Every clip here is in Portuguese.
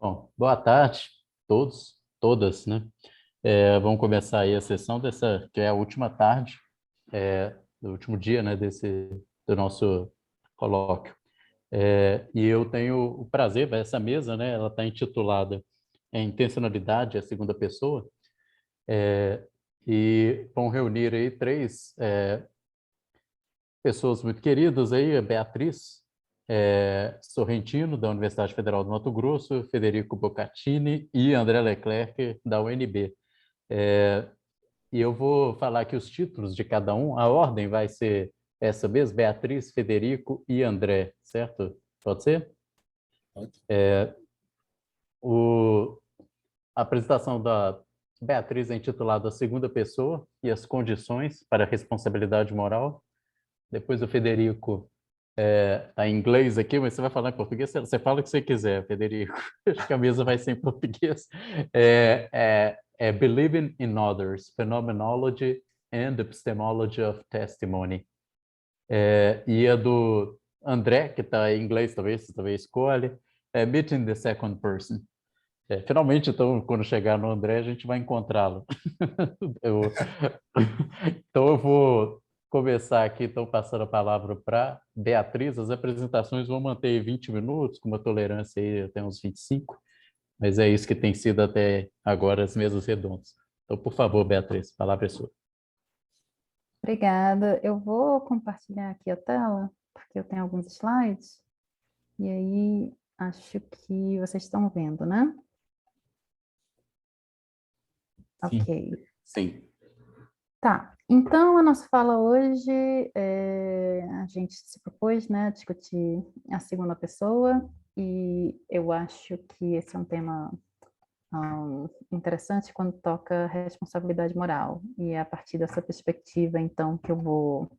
Bom, boa tarde, todos, todas, né? Vamos começar aí a sessão dessa, que é a última tarde, do último dia, né, do nosso colóquio. E eu tenho o prazer, essa mesa, né, ela está intitulada Intencionalidade, a segunda pessoa, e vão reunir aí três pessoas muito queridas aí, a Beatriz Sorrentino, da Universidade Federal do Mato Grosso, Federico Boccacini e André Leclerc, da UNB. É, e eu vou falar aqui os títulos de cada um, a ordem vai ser essa mesmo, Beatriz, Federico e André, certo? Pode ser? Pode. O, a apresentação da Beatriz é intitulada A Segunda Pessoa e as Condições para a Responsabilidade Moral. Depois o Federico tá em inglês aqui, mas você vai falar em português, você fala o que você quiser, Federico. Acho que a mesa vai ser em português. Believing in Others, Phenomenology and Epistemology of Testimony. E a do André, que está em inglês, talvez, você talvez escolhe, Meeting the Second Person. Finalmente, então, quando chegar no André, a gente vai encontrá-lo. Eu- Então, eu vou começar aqui, então, passando a palavra para Beatriz. As apresentações vão manter 20 minutos, com uma tolerância aí até uns 25, mas é isso que tem sido até agora as mesas redondas. Então, por favor, Beatriz, a palavra é sua. Obrigada. Eu vou compartilhar aqui a tela, porque eu tenho alguns slides, e aí acho que vocês estão vendo, né? Sim. Ok. Sim. Tá. Então, a nossa fala hoje, a gente se propôs, né, a discutir a segunda pessoa, e eu acho que esse é um tema interessante quando toca responsabilidade moral. E é a partir dessa perspectiva, então, que eu vou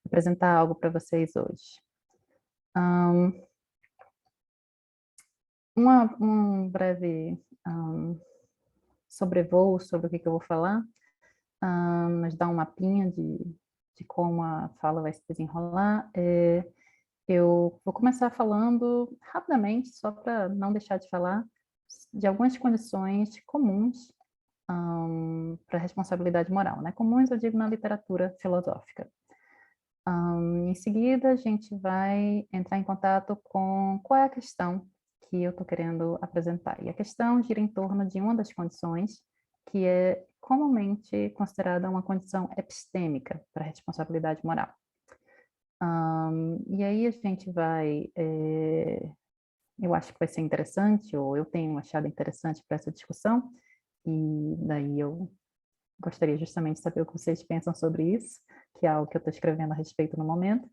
apresentar algo para vocês hoje. Um breve sobrevoo sobre o que eu vou falar, mas dar um mapinha de como a fala vai se desenrolar. Eu vou começar falando rapidamente, só para não deixar de falar, de algumas condições comuns para a responsabilidade moral, né? Comuns, eu digo, na literatura filosófica. Em seguida, a gente vai entrar em contato com qual é a questão que eu estou querendo apresentar. E a questão gira em torno de uma das condições que é comumente considerada uma condição epistêmica para a responsabilidade moral. E aí a gente vai, eu acho que vai ser interessante, ou eu tenho achado interessante para essa discussão, e daí eu gostaria justamente de saber o que vocês pensam sobre isso, que é algo que eu estou escrevendo a respeito no momento.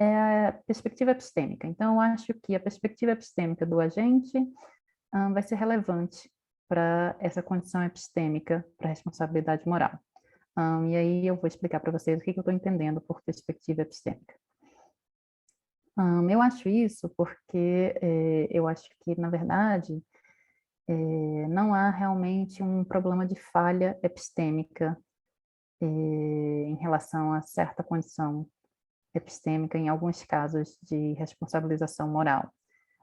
É a perspectiva epistêmica. Então, eu acho que a perspectiva epistêmica do agente vai ser relevante para essa condição epistêmica para a responsabilidade moral. E aí eu vou explicar para vocês o que eu estou entendendo por perspectiva epistêmica. Eu acho isso porque eu acho que, na verdade, não há realmente um problema de falha epistêmica em relação a certa condição epistêmica em alguns casos de responsabilização moral.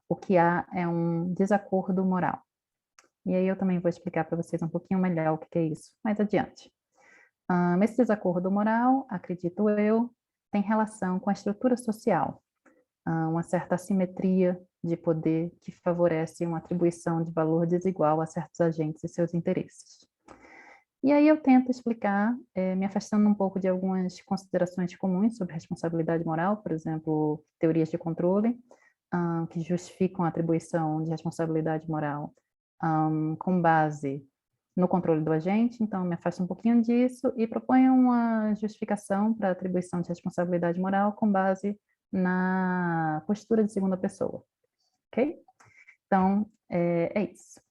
O que há é um desacordo moral. E aí eu também vou explicar para vocês um pouquinho melhor o que é isso mais adiante. Esse desacordo moral, acredito eu, tem relação com a estrutura social, uma certa assimetria de poder que favorece uma atribuição de valor desigual a certos agentes e seus interesses. E aí eu tento explicar, me afastando um pouco de algumas considerações comuns sobre responsabilidade moral, por exemplo, teorias de controle, que justificam a atribuição de responsabilidade moral com base no controle do agente, então me afasto um pouquinho disso e proponho uma justificação para a atribuição de responsabilidade moral com base na postura de segunda pessoa, ok? Então, é isso.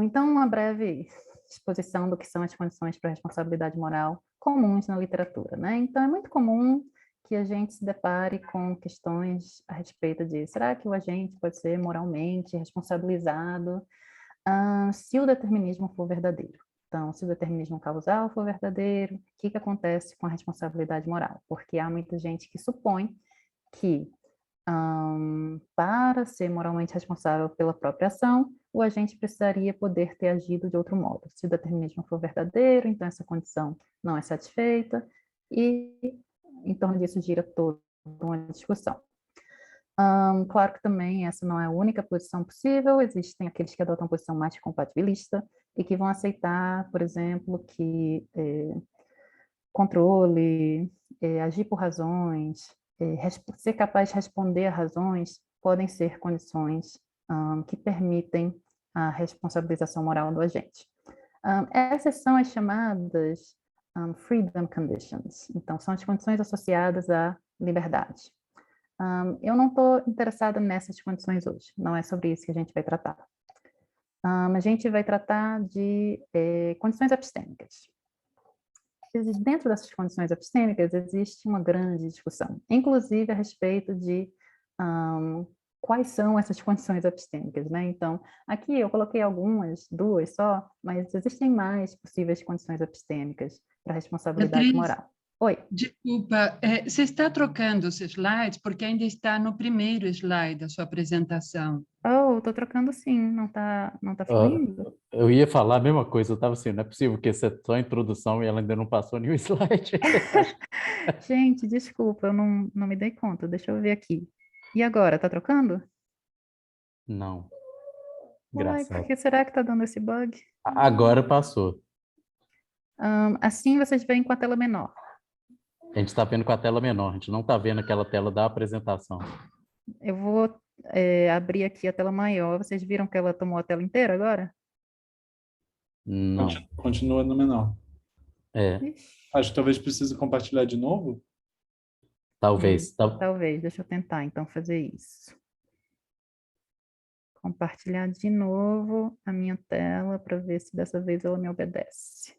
Então, uma breve exposição do que são as condições para a responsabilidade moral comuns na literatura, né? Então, é muito comum que a gente se depare com questões a respeito de será que o agente pode ser moralmente responsabilizado se o determinismo for verdadeiro? Então, se o determinismo causal for verdadeiro, o que acontece com a responsabilidade moral? Porque há muita gente que supõe que Para ser moralmente responsável pela própria ação, o agente precisaria poder ter agido de outro modo. Se o determinismo for verdadeiro, então essa condição não é satisfeita, e em torno disso gira toda uma discussão. Claro que também essa não é a única posição possível, existem aqueles que adotam a posição mais compatibilista e que vão aceitar, por exemplo, que controle, agir por razões, ser capaz de responder a razões podem ser condições que permitem a responsabilização moral do agente. Essas são as chamadas freedom conditions, então são as condições associadas à liberdade. Eu não estou interessada nessas condições hoje, não é sobre isso que a gente vai tratar. A gente vai tratar de condições epistêmicas. Dentro dessas condições epistêmicas existe uma grande discussão, inclusive a respeito de quais são essas condições epistêmicas, né? Então, aqui eu coloquei algumas, 2 só, mas existem mais possíveis condições epistêmicas para responsabilidade Beatriz, moral. Oi. desculpa, você está trocando os slides porque ainda está no primeiro slide da sua apresentação. Oh, estou trocando sim, não tá fluindo? Eu ia falar a mesma coisa, eu estava assim, não é possível que essa é só a introdução e ela ainda não passou nenhum slide. Gente, desculpa, eu não me dei conta, deixa eu ver aqui. E agora, tá trocando? Não, Uai, por engraçado. que será que tá dando esse bug? Agora passou. Assim vocês veem com a tela menor. A gente está vendo com a tela menor, a gente não está vendo aquela tela da apresentação. Eu vou abrir aqui a tela maior. Vocês viram que ela tomou a tela inteira agora? Não. Continua no menor. Ixi, Acho que talvez precise compartilhar de novo. Talvez. talvez, deixa eu tentar então fazer isso. Compartilhar de novo a minha tela para ver se dessa vez ela me obedece.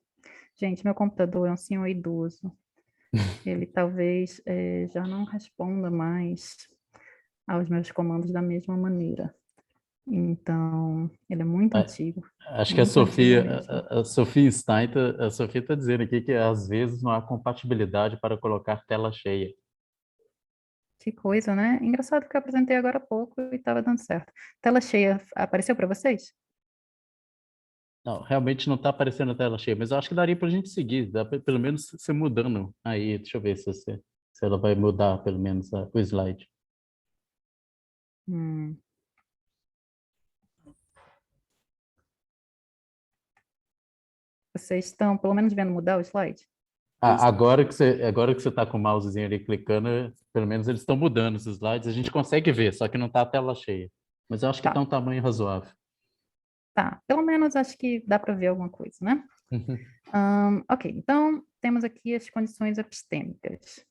Gente, meu computador é um senhor idoso. Ele talvez já não responda mais aos meus comandos da mesma maneira. Então, ele é muito antigo. Acho que a Muito antigo Sofia, mesmo. a Sofia Stein, a Sofia está dizendo aqui que às vezes não há compatibilidade para colocar tela cheia. Que coisa, né? Engraçado que eu apresentei agora há pouco e estava dando certo. Tela cheia apareceu para vocês? Não, realmente não está aparecendo a tela cheia, mas eu acho que daria para a gente seguir, dá pra, pelo menos você mudando aí. Deixa eu ver se ela vai mudar pelo menos o slide. Hum. Vocês estão pelo menos vendo mudar o slide? Agora que você está com o mousezinho ali clicando, pelo menos eles estão mudando os slides, a gente consegue ver, só que não está a tela cheia. Mas eu acho que está Tá, um tamanho razoável. tá. Pelo menos acho que dá para ver alguma coisa, né? Ok, então temos aqui as condições epistêmicas.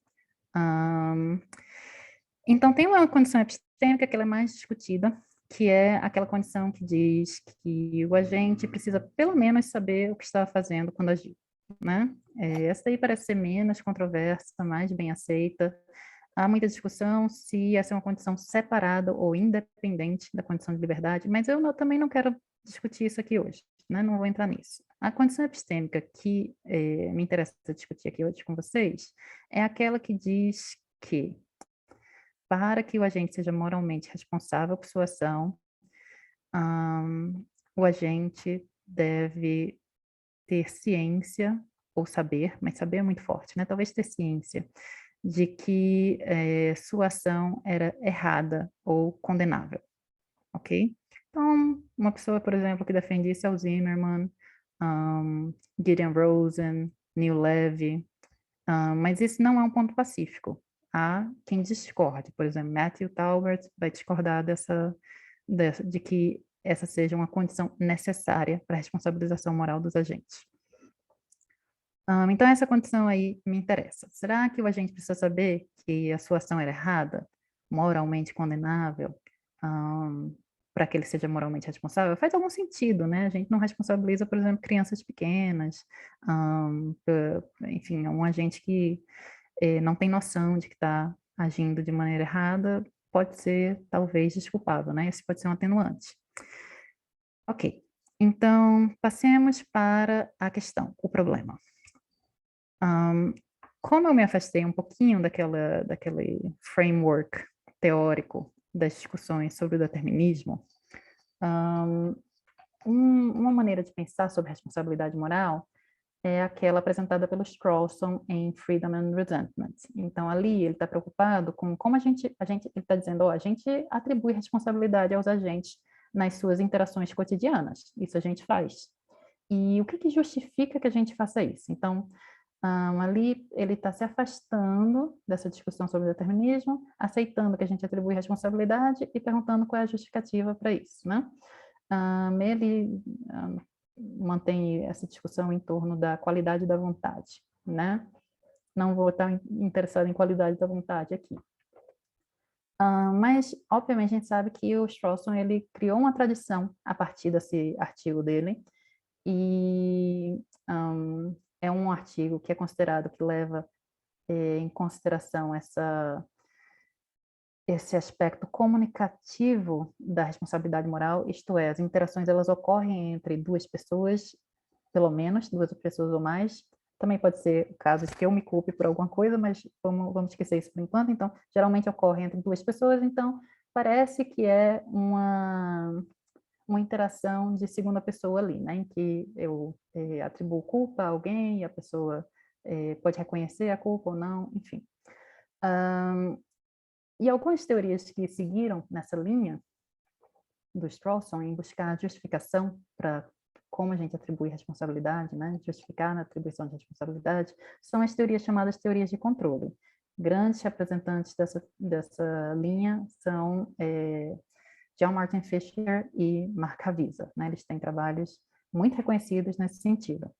Então tem uma condição epistêmica que ela é mais discutida, que é aquela condição que diz que o agente precisa pelo menos saber o que está fazendo quando agir, né? Essa daí parece ser menos controversa, mais bem aceita. Há muita discussão se essa é uma condição separada ou independente da condição de liberdade, mas eu também não quero discutir isso aqui hoje, né? Não vou entrar nisso. A condição epistêmica que me interessa discutir aqui hoje com vocês é aquela que diz que para que o agente seja moralmente responsável por sua ação, o agente deve ter ciência ou saber, mas saber é muito forte, né? Talvez ter ciência de que sua ação era errada ou condenável, ok? Então, uma pessoa, por exemplo, que defende isso é o Zimmerman, Gideon Rosen, Neil Levy, mas isso não é um ponto pacífico. Há quem discorde, por exemplo, Matthew Talbert vai discordar de que essa seja uma condição necessária para a responsabilização moral dos agentes. Então, essa condição aí me interessa. Será que o agente precisa saber que a sua ação era errada, moralmente condenável, para que ele seja moralmente responsável? Faz algum sentido, né? A gente não responsabiliza, por exemplo, crianças pequenas, enfim, um agente que não tem noção de que está agindo de maneira errada, pode ser, talvez, desculpável, né? Esse pode ser um atenuante. Ok, então, passemos para a questão, o problema. Como eu me afastei um pouquinho daquele framework teórico das discussões sobre o determinismo, uma maneira de pensar sobre responsabilidade moral é aquela apresentada pelo Strawson em Freedom and Resentment. Então, ali ele está preocupado com como ele está dizendo, a gente atribui responsabilidade aos agentes nas suas interações cotidianas. Isso a gente faz. E o que justifica que a gente faça isso? Então, ali ele está se afastando dessa discussão sobre determinismo, aceitando que a gente atribui responsabilidade e perguntando qual é a justificativa para isso, né? Ele mantém essa discussão em torno da qualidade da vontade, né? Não vou estar interessado em qualidade da vontade aqui. Mas, obviamente, a gente sabe que o Strawson, ele criou uma tradição a partir desse artigo dele, e é um artigo que é considerado que leva em consideração esse aspecto comunicativo da responsabilidade moral, isto é, as interações elas ocorrem entre duas pessoas, pelo menos, duas pessoas ou mais. Também pode ser o caso de que eu me culpe por alguma coisa, mas vamos esquecer isso por enquanto. Então, geralmente ocorre entre duas pessoas, então parece que é uma interação de segunda pessoa ali, né, em que eu atribuo culpa a alguém e a pessoa pode reconhecer a culpa ou não, enfim. E algumas teorias que seguiram nessa linha do Strawson em buscar justificação para como a gente atribui responsabilidade, né, justificar na atribuição de responsabilidade, são as teorias chamadas teorias de controle. Grandes representantes dessa linha são John Martin Fisher e Mark Havisa, né? Eles têm trabalhos muito reconhecidos nesse sentido.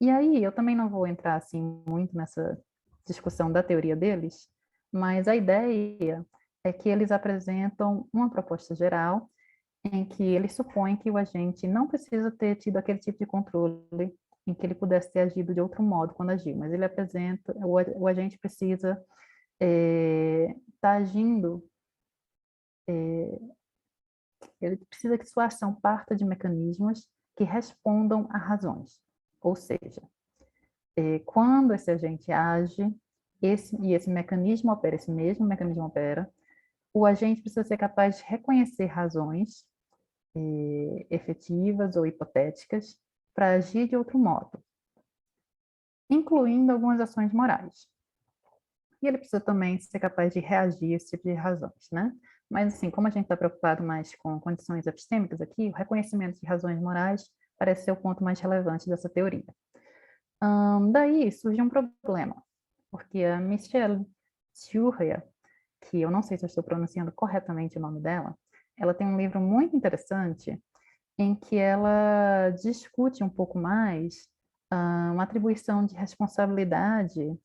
E aí, eu também não vou entrar assim muito nessa discussão da teoria deles, mas a ideia é que eles apresentam uma proposta geral em que eles supõem que o agente não precisa ter tido aquele tipo de controle em que ele pudesse ter agido de outro modo quando agiu, mas ele apresenta, o agente precisa estar agindo, ele precisa que sua ação parta de mecanismos que respondam a razões, ou seja, quando esse agente age, esse mecanismo opera, esse mesmo mecanismo opera, o agente precisa ser capaz de reconhecer razões efetivas ou hipotéticas para agir de outro modo, incluindo algumas ações morais. E ele precisa também ser capaz de reagir a esse tipo de razões, né? Mas, assim, como a gente está preocupado mais com condições epistêmicas aqui, o reconhecimento de razões morais parece ser o ponto mais relevante dessa teoria. Daí surge um problema, porque a Michelle Thuria, que eu não sei se eu estou pronunciando corretamente o nome dela, ela tem um livro muito interessante em que ela discute um pouco mais uma atribuição de responsabilidade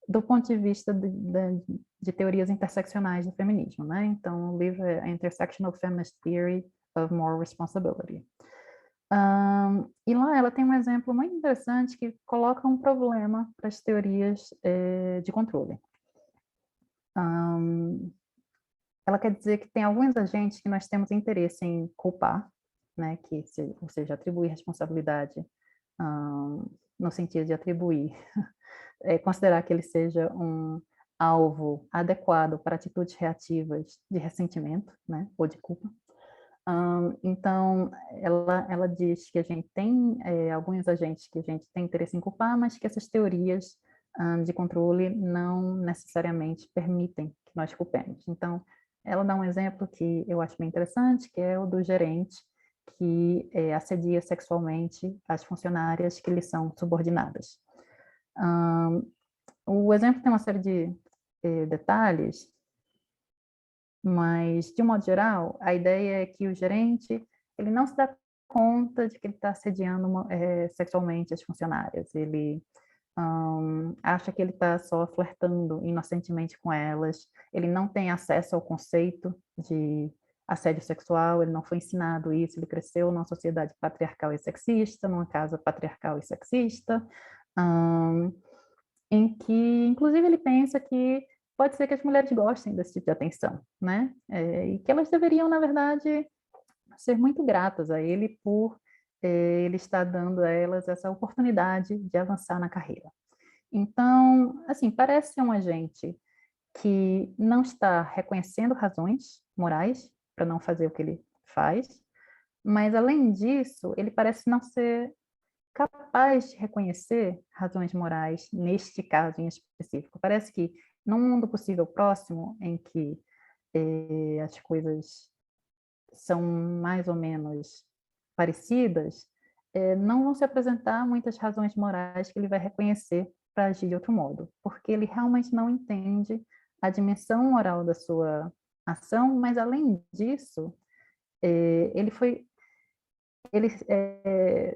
do ponto de vista de teorias interseccionais do feminismo, né? Então, o livro é A Intersectional Feminist Theory of Moral Responsibility. E lá ela tem um exemplo muito interessante que coloca um problema para as teorias de controle. Ela quer dizer que tem alguns agentes que nós temos interesse em culpar, né? Ou seja, atribuir responsabilidade no sentido de atribuir, considerar que ele seja um alvo adequado para atitudes reativas de ressentimento, né, ou de culpa. Então, ela diz que a gente tem alguns agentes que a gente tem interesse em culpar, mas que essas teorias de controle não necessariamente permitem que nós culpemos. Então, ela dá um exemplo que eu acho bem interessante, que é o do gerente que assedia sexualmente as funcionárias que lhe são subordinadas. O exemplo tem uma série de detalhes, mas, de um modo geral, a ideia é que o gerente ele não se dá conta de que ele está assediando sexualmente as funcionárias. Ele acha que ele está só flertando inocentemente com elas. Ele não tem acesso ao conceito de assédio sexual, ele não foi ensinado isso, ele cresceu numa sociedade patriarcal e sexista, numa casa patriarcal e sexista, em que, inclusive, ele pensa que pode ser que as mulheres gostem desse tipo de atenção, né? E que elas deveriam, na verdade, ser muito gratas a ele por ele estar dando a elas essa oportunidade de avançar na carreira. Então, assim, parece ser um agente que não está reconhecendo razões morais para não fazer o que ele faz, mas, além disso, ele parece não ser capaz de reconhecer razões morais neste caso em específico. Parece que, num mundo possível próximo, em que as coisas são mais ou menos parecidas, não vão se apresentar muitas razões morais que ele vai reconhecer para agir de outro modo, porque ele realmente não entende a dimensão moral da sua ação, mas, além disso, ele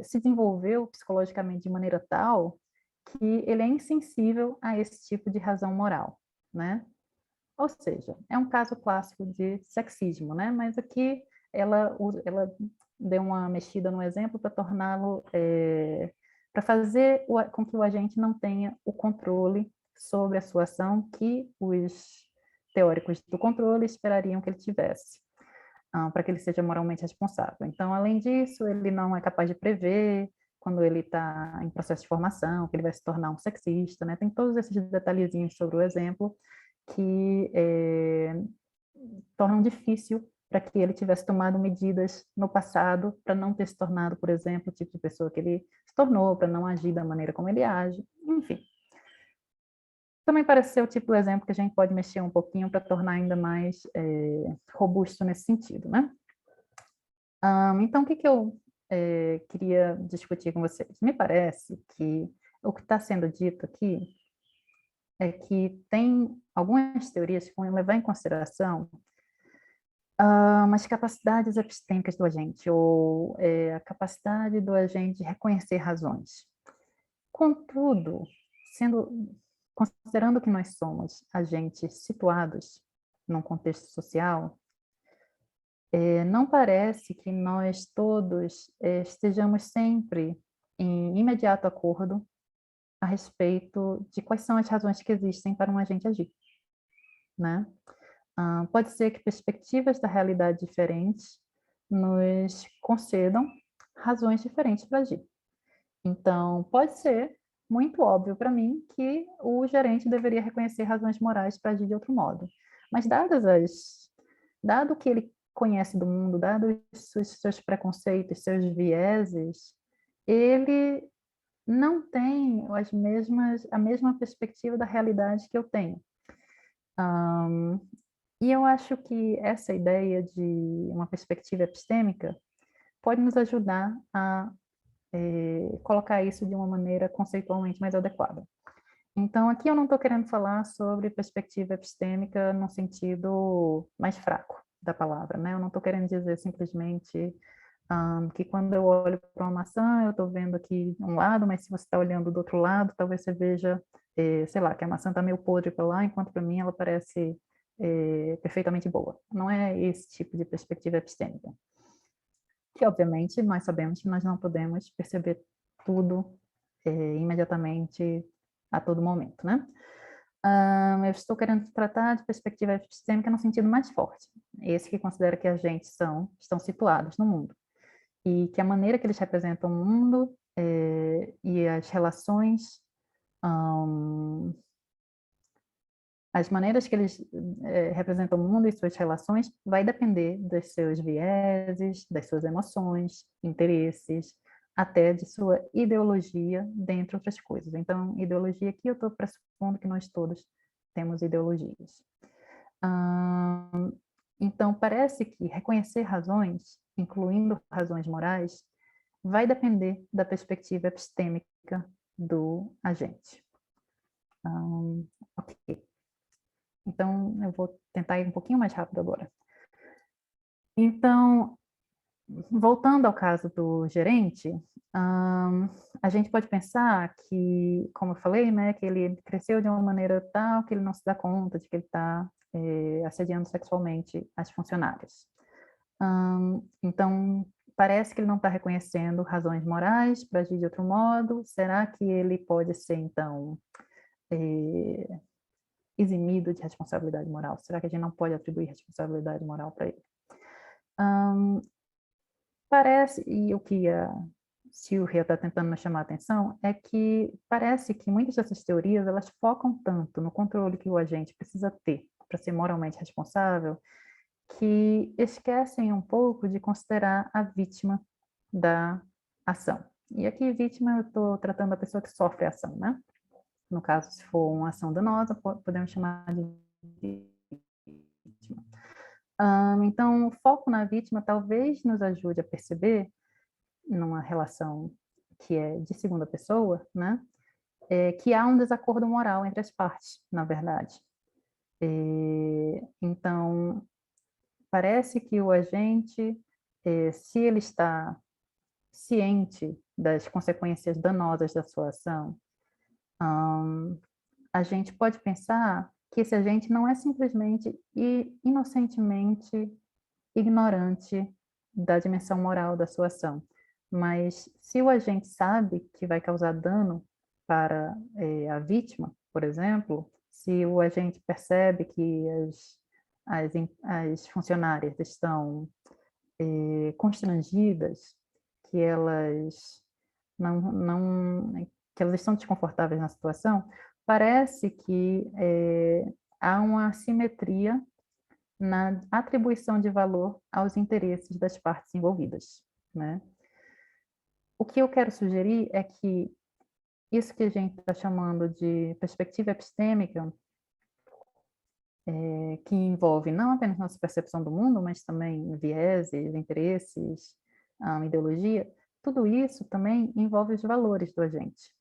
se desenvolveu psicologicamente de maneira tal que ele é insensível a esse tipo de razão moral, né? Ou seja, é um caso clássico de sexismo, né? Mas aqui ela deu uma mexida no exemplo para torná-lo, para fazer com que o agente não tenha o controle sobre a sua ação que os teóricos do controle esperariam que ele tivesse, para que ele seja moralmente responsável. Então, além disso, ele não é capaz de prever quando ele está em processo de formação, que ele vai se tornar um sexista, né? Tem todos esses detalhezinhos sobre o exemplo que tornam difícil para que ele tivesse tomado medidas no passado para não ter se tornado, por exemplo, o tipo de pessoa que ele se tornou, para não agir da maneira como ele age, enfim. Também parece ser o tipo de exemplo que a gente pode mexer um pouquinho para tornar ainda mais robusto nesse sentido, né? Então, o que eu queria discutir com vocês? Me parece que o que está sendo dito aqui é que tem algumas teorias que vão levar em consideração as capacidades epistêmicas do agente, ou a capacidade do agente de reconhecer razões. Contudo, considerando que nós somos agentes situados num contexto social, não parece que nós todos estejamos sempre em imediato acordo a respeito de quais são as razões que existem para um agente agir, né? Pode ser que perspectivas da realidade diferentes nos concedam razões diferentes para agir. Então, pode ser muito óbvio para mim que o gerente deveria reconhecer razões morais para agir de outro modo. Mas dado que ele conhece do mundo, dado os seus preconceitos, seus vieses, ele não tem a mesma perspectiva da realidade que eu tenho. E eu acho que essa ideia de uma perspectiva epistêmica pode nos ajudar a colocar isso de uma maneira conceitualmente mais adequada. Então, aqui eu não estou querendo falar sobre perspectiva epistêmica no sentido mais fraco da palavra, né? Eu não estou querendo dizer simplesmente que quando eu olho para uma maçã, eu estou vendo aqui um lado, mas se você está olhando do outro lado, talvez você veja, sei lá, que a maçã está meio podre para lá, enquanto para mim ela parece perfeitamente boa. Não é esse tipo de perspectiva epistêmica. Que, obviamente, nós sabemos que nós não podemos perceber tudo imediatamente, a todo momento, né? Eu estou querendo tratar de perspectiva epistêmica no sentido mais forte, esse que considera que agentes estão situados no mundo, e que a maneira que eles representam o mundo e as relações, as maneiras que eles representam o mundo e suas relações vai depender dos seus vieses, das suas emoções, interesses, até de sua ideologia, dentre outras coisas. Então, ideologia aqui eu estou pressupondo que nós todos temos ideologias. Então, parece que reconhecer razões, incluindo razões morais, vai depender da perspectiva epistêmica do agente. Ok. Então, eu vou tentar ir um pouquinho mais rápido agora. Então, voltando ao caso do gerente, a gente pode pensar que, como eu falei, né, que ele cresceu de uma maneira tal que ele não se dá conta de que ele está assediando sexualmente as funcionárias. Então, parece que ele não está reconhecendo razões morais para agir de outro modo. Será que ele pode ser, então, eximido de responsabilidade moral? Será que a gente não pode atribuir responsabilidade moral para ele? Parece, e o que se o Ria está tentando nos chamar a atenção, é que parece que muitas dessas teorias, elas focam tanto no controle que o agente precisa ter para ser moralmente responsável, que esquecem um pouco de considerar a vítima da ação. E aqui, vítima, eu estou tratando a pessoa que sofre a ação, né? No caso, se for uma ação danosa, podemos chamar de vítima. Então, o foco na vítima talvez nos ajude a perceber, numa relação que é de segunda pessoa, né? Que há um desacordo moral entre as partes, na verdade. Então, parece que o agente, se ele está ciente das consequências danosas da sua ação, a gente pode pensar que esse agente não é simplesmente e inocentemente ignorante da dimensão moral da sua ação, mas se o agente sabe que vai causar dano para a vítima, por exemplo, se o agente percebe que as funcionárias estão constrangidas, que elas que elas estão desconfortáveis na situação, parece que há uma assimetria na atribuição de valor aos interesses das partes envolvidas, né? O que eu quero sugerir é que isso que a gente está chamando de perspectiva epistêmica, que envolve não apenas nossa percepção do mundo, mas também vieses, interesses, ideologia, tudo isso também envolve os valores do agente.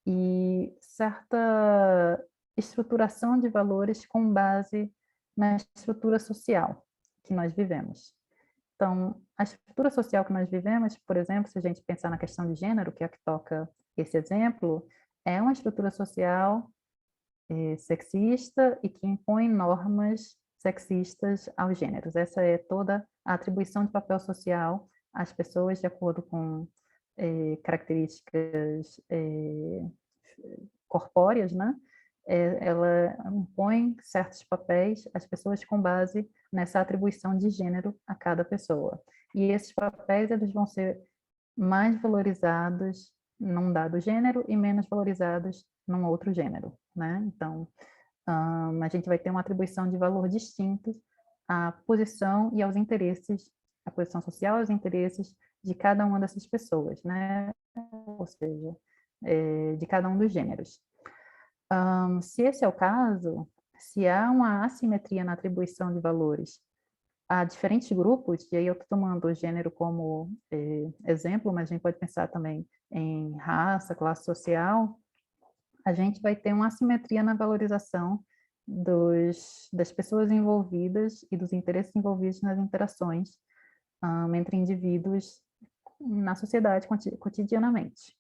E certa estruturação de valores com base na estrutura social que nós vivemos. Então, a estrutura social que nós vivemos, por exemplo, se a gente pensar na questão de gênero, que é a que toca esse exemplo, é uma estrutura social sexista e que impõe normas sexistas aos gêneros. Essa é toda a atribuição de papel social às pessoas de acordo com características corpóreas, né? Ela impõe certos papéis às pessoas com base nessa atribuição de gênero a cada pessoa. E esses papéis eles vão ser mais valorizados num dado gênero e menos valorizados num outro gênero, né? Então, a gente vai ter uma atribuição de valor distinto à posição e aos interesses, à posição social e aos interesses de cada uma dessas pessoas, né? Ou seja, de cada um dos gêneros. Se esse é o caso, se há uma assimetria na atribuição de valores a diferentes grupos, e aí eu estou tomando o gênero como exemplo, mas a gente pode pensar também em raça, classe social, a gente vai ter uma assimetria na valorização das pessoas envolvidas e dos interesses envolvidos nas interações entre indivíduos na sociedade cotidianamente.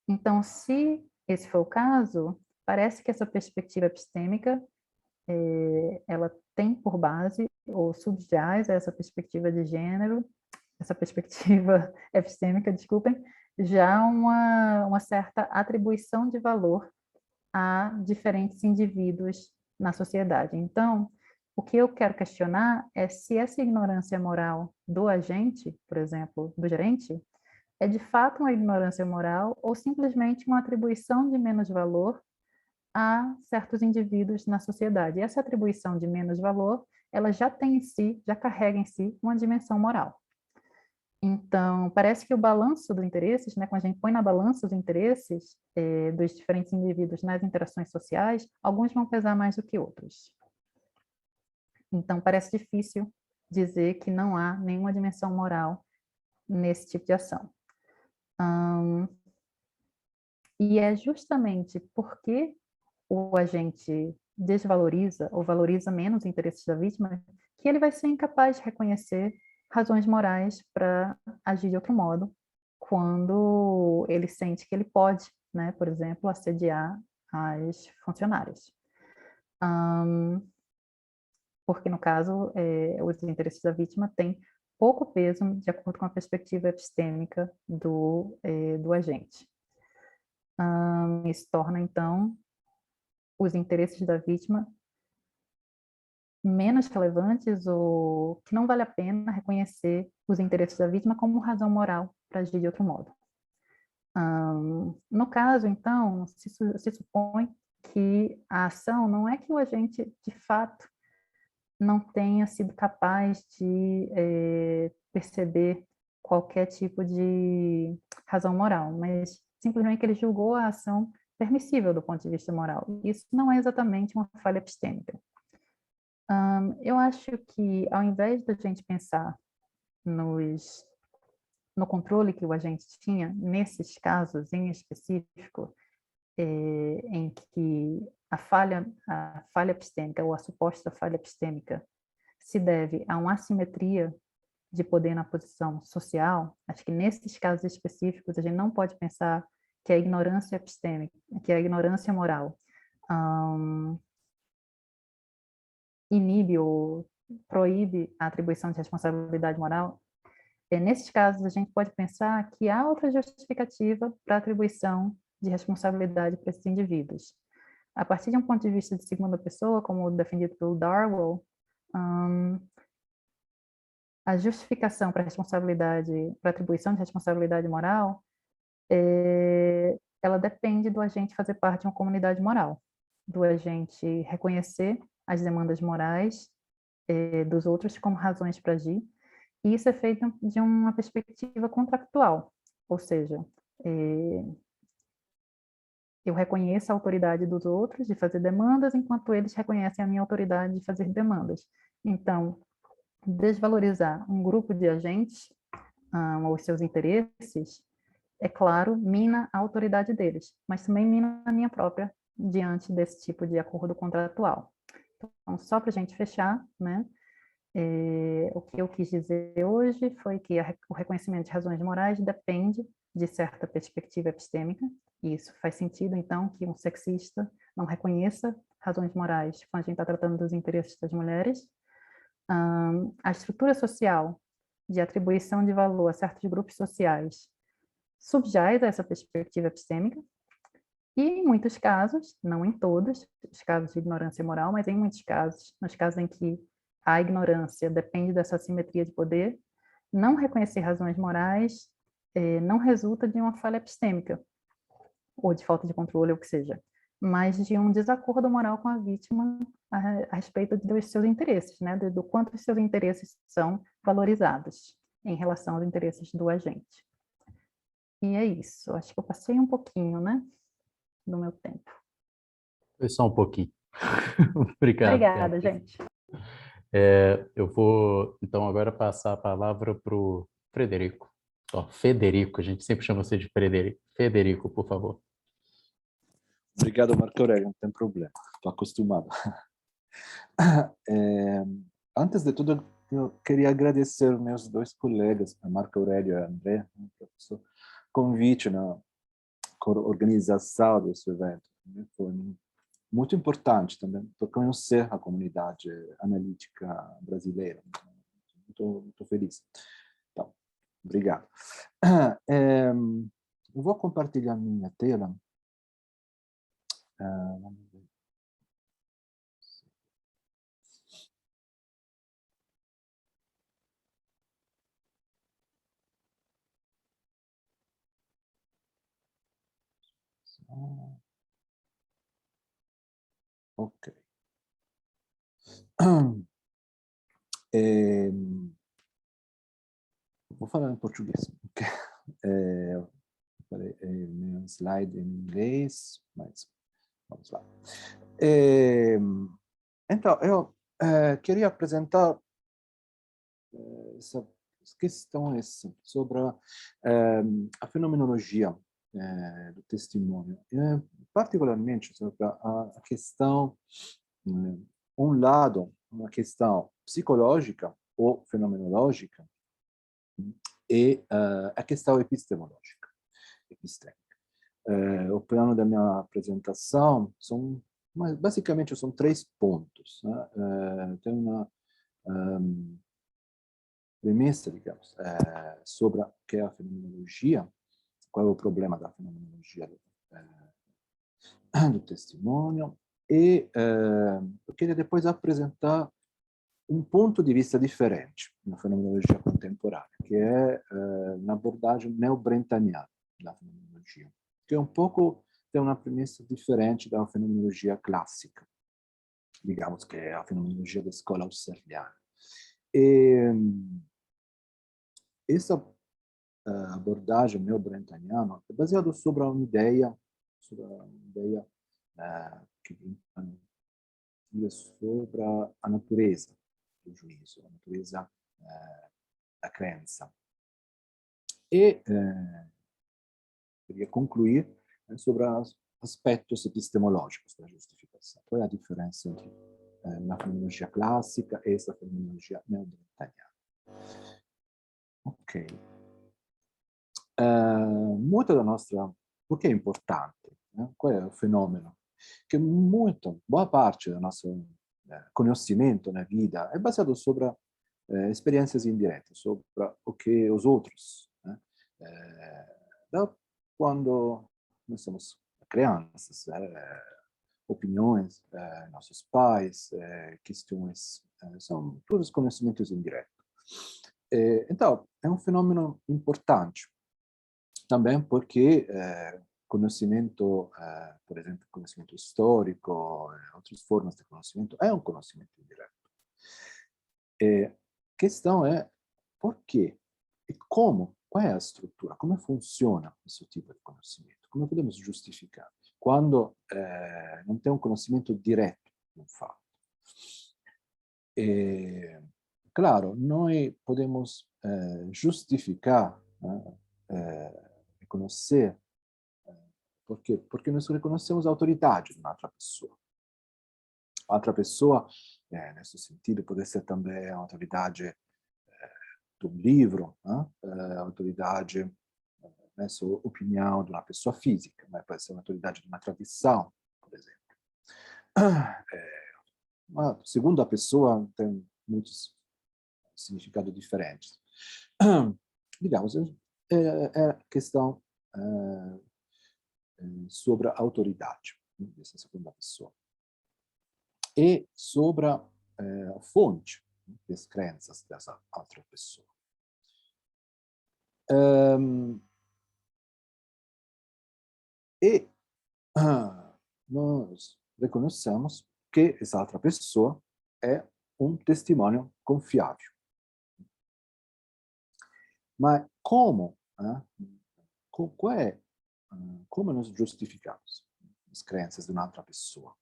Então, se esse for o caso, parece que essa perspectiva epistêmica ela tem por base, ou subjaz a essa perspectiva de gênero, essa perspectiva epistêmica, desculpem, já uma certa atribuição de valor a diferentes indivíduos na sociedade. Então, o que eu quero questionar é se essa ignorância moral do agente, por exemplo, do gerente, é de fato uma ignorância moral ou simplesmente uma atribuição de menos valor a certos indivíduos na sociedade. E essa atribuição de menos valor, ela já tem em si, já carrega em si uma dimensão moral. Então, parece que o balanço dos interesses, né, quando a gente põe na balança os interesses dos diferentes indivíduos nas interações sociais, alguns vão pesar mais do que outros. Então, parece difícil dizer que não há nenhuma dimensão moral nesse tipo de ação. E é justamente porque o agente desvaloriza ou valoriza menos os interesses da vítima que ele vai ser incapaz de reconhecer razões morais para agir de outro modo quando ele sente que ele pode, né, por exemplo, assediar as funcionárias. Porque, no caso, os interesses da vítima têm pouco peso de acordo com a perspectiva epistêmica do agente. Isso torna, então, os interesses da vítima menos relevantes ou que não vale a pena reconhecer os interesses da vítima como razão moral para agir de outro modo. No caso, então, se supõe que a ação não é que o agente, de fato, não tenha sido capaz de perceber qualquer tipo de razão moral, mas simplesmente que ele julgou a ação permissível do ponto de vista moral. Isso não é exatamente uma falha epistêmica. Eu acho que, ao invés da gente pensar no controle que o agente tinha, nesses casos em específico, em que a falha epistêmica, ou a suposta falha epistêmica, se deve a uma assimetria de poder na posição social, acho que nesses casos específicos a gente não pode pensar que a ignorância epistêmica, que a ignorância moral inibe ou proíbe a atribuição de responsabilidade moral. Nesses casos, a gente pode pensar que há outra justificativa para a atribuição de responsabilidade para esses indivíduos. A partir de um ponto de vista de segunda pessoa, como defendido pelo Darwell, a justificação para a responsabilidade, para a atribuição de responsabilidade moral, ela depende do agente fazer parte de uma comunidade moral, do agente reconhecer as demandas morais dos outros como razões para agir. E isso é feito de uma perspectiva contractual, ou seja, eu reconheço a autoridade dos outros de fazer demandas, enquanto eles reconhecem a minha autoridade de fazer demandas. Então, desvalorizar um grupo de agentes ou seus interesses, é claro, mina a autoridade deles, mas também mina a minha própria diante desse tipo de acordo contratual. Então, só para a gente fechar, né? O que eu quis dizer hoje foi que o reconhecimento de razões morais depende de certa perspectiva epistêmica, e isso faz sentido, então, que um sexista não reconheça razões morais quando a gente está tratando dos interesses das mulheres. A estrutura social de atribuição de valor a certos grupos sociais subjaz a essa perspectiva epistêmica, e em muitos casos, não em todos os casos de ignorância moral, mas em muitos casos, nos casos em que a ignorância depende dessa assimetria de poder, não reconhecer razões morais não resulta de uma falha epistêmica, ou de falta de controle, ou o que seja, mas de um desacordo moral com a vítima a respeito dos seus interesses, né, do quanto os seus interesses são valorizados em relação aos interesses do agente. E é isso, acho que eu passei um pouquinho, né, do meu tempo. Foi só um pouquinho. Obrigado, Obrigada, Beatriz. gente. Eu vou, então, agora passar a palavra para o Frederico. Federico, a gente sempre chama você de Frederico. Federico, por favor. Obrigado, Marco Aurélio, não tem problema, estou acostumado. Antes de tudo, eu queria agradecer meus dois colegas, Marco Aurélio e André, professor, convite na organização desse evento. Foi muito importante também para conhecer a comunidade analítica brasileira. Muito feliz. Então, obrigado. Eu vou compartilhar minha tela. Vamos ver. Ok. Vou falar em português. Falei meu slide em inglês, mas vamos lá. Então, eu queria apresentar essa questão sobre a fenomenologia do testemunho, particularmente sobre a questão, um lado, uma questão psicológica ou fenomenológica, e a questão epistemológica, epistêmica. O plano da minha apresentação basicamente são 3 pontos. Né? Tem uma premissa, digamos, sobre o que é a fenomenologia, qual é o problema da fenomenologia do testemunho, e eu queria depois apresentar ponto di vista differente na fenomenologia contemporanea, che è un'abordagem neobrentaniana da fenomenologia, che un pouco tem uma premissa differente da fenomenologia clássica, digamos que é a fenomenologia da escola husserliana. E essa abordagem neobrentaniana é baseada sobre uma ideia que diz sobre a natureza do juízo, a natureza da crença. E queria concluir sobre os aspectos epistemológicos da justificação. Qual é a diferença entre a fenomenologia clássica e essa fenomenologia neobrentaniana? Ok. Muito da nostra... Por que é importante? Qual é o fenomeno? Que boa parte do nosso conhecimento na vida é baseado sobre experiências indiretas, sobre o que os outros, quando nós somos crianças, opiniões, nossos pais, questões, são todos conhecimentos indiretos. Então, é um fenômeno importante, também porque conhecimento, por exemplo, conhecimento histórico, outras formas de conhecimento, é um conhecimento indireto. A questão é por quê e como, qual é a estrutura, como funciona esse tipo de conhecimento, como podemos justificar quando não tem um conhecimento direto de um fato. Claro, nós podemos justificar, reconhecer, porque nós reconhecemos a autoridade de uma outra pessoa. A outra pessoa, nesse sentido, pode ser também a autoridade de um livro, a autoridade, nessa opinião de uma pessoa física, mas pode ser uma autoridade de uma tradição, por exemplo. A segunda pessoa tem muitos significados diferentes. Digamos, é a questão sobre a autoridade dessa segunda pessoa. E sobre a fonte das crenças dessa outra pessoa. E nós reconhecemos que essa outra pessoa é um testemunho confiável. Mas como? Como nós justificamos as crenças de uma outra pessoa?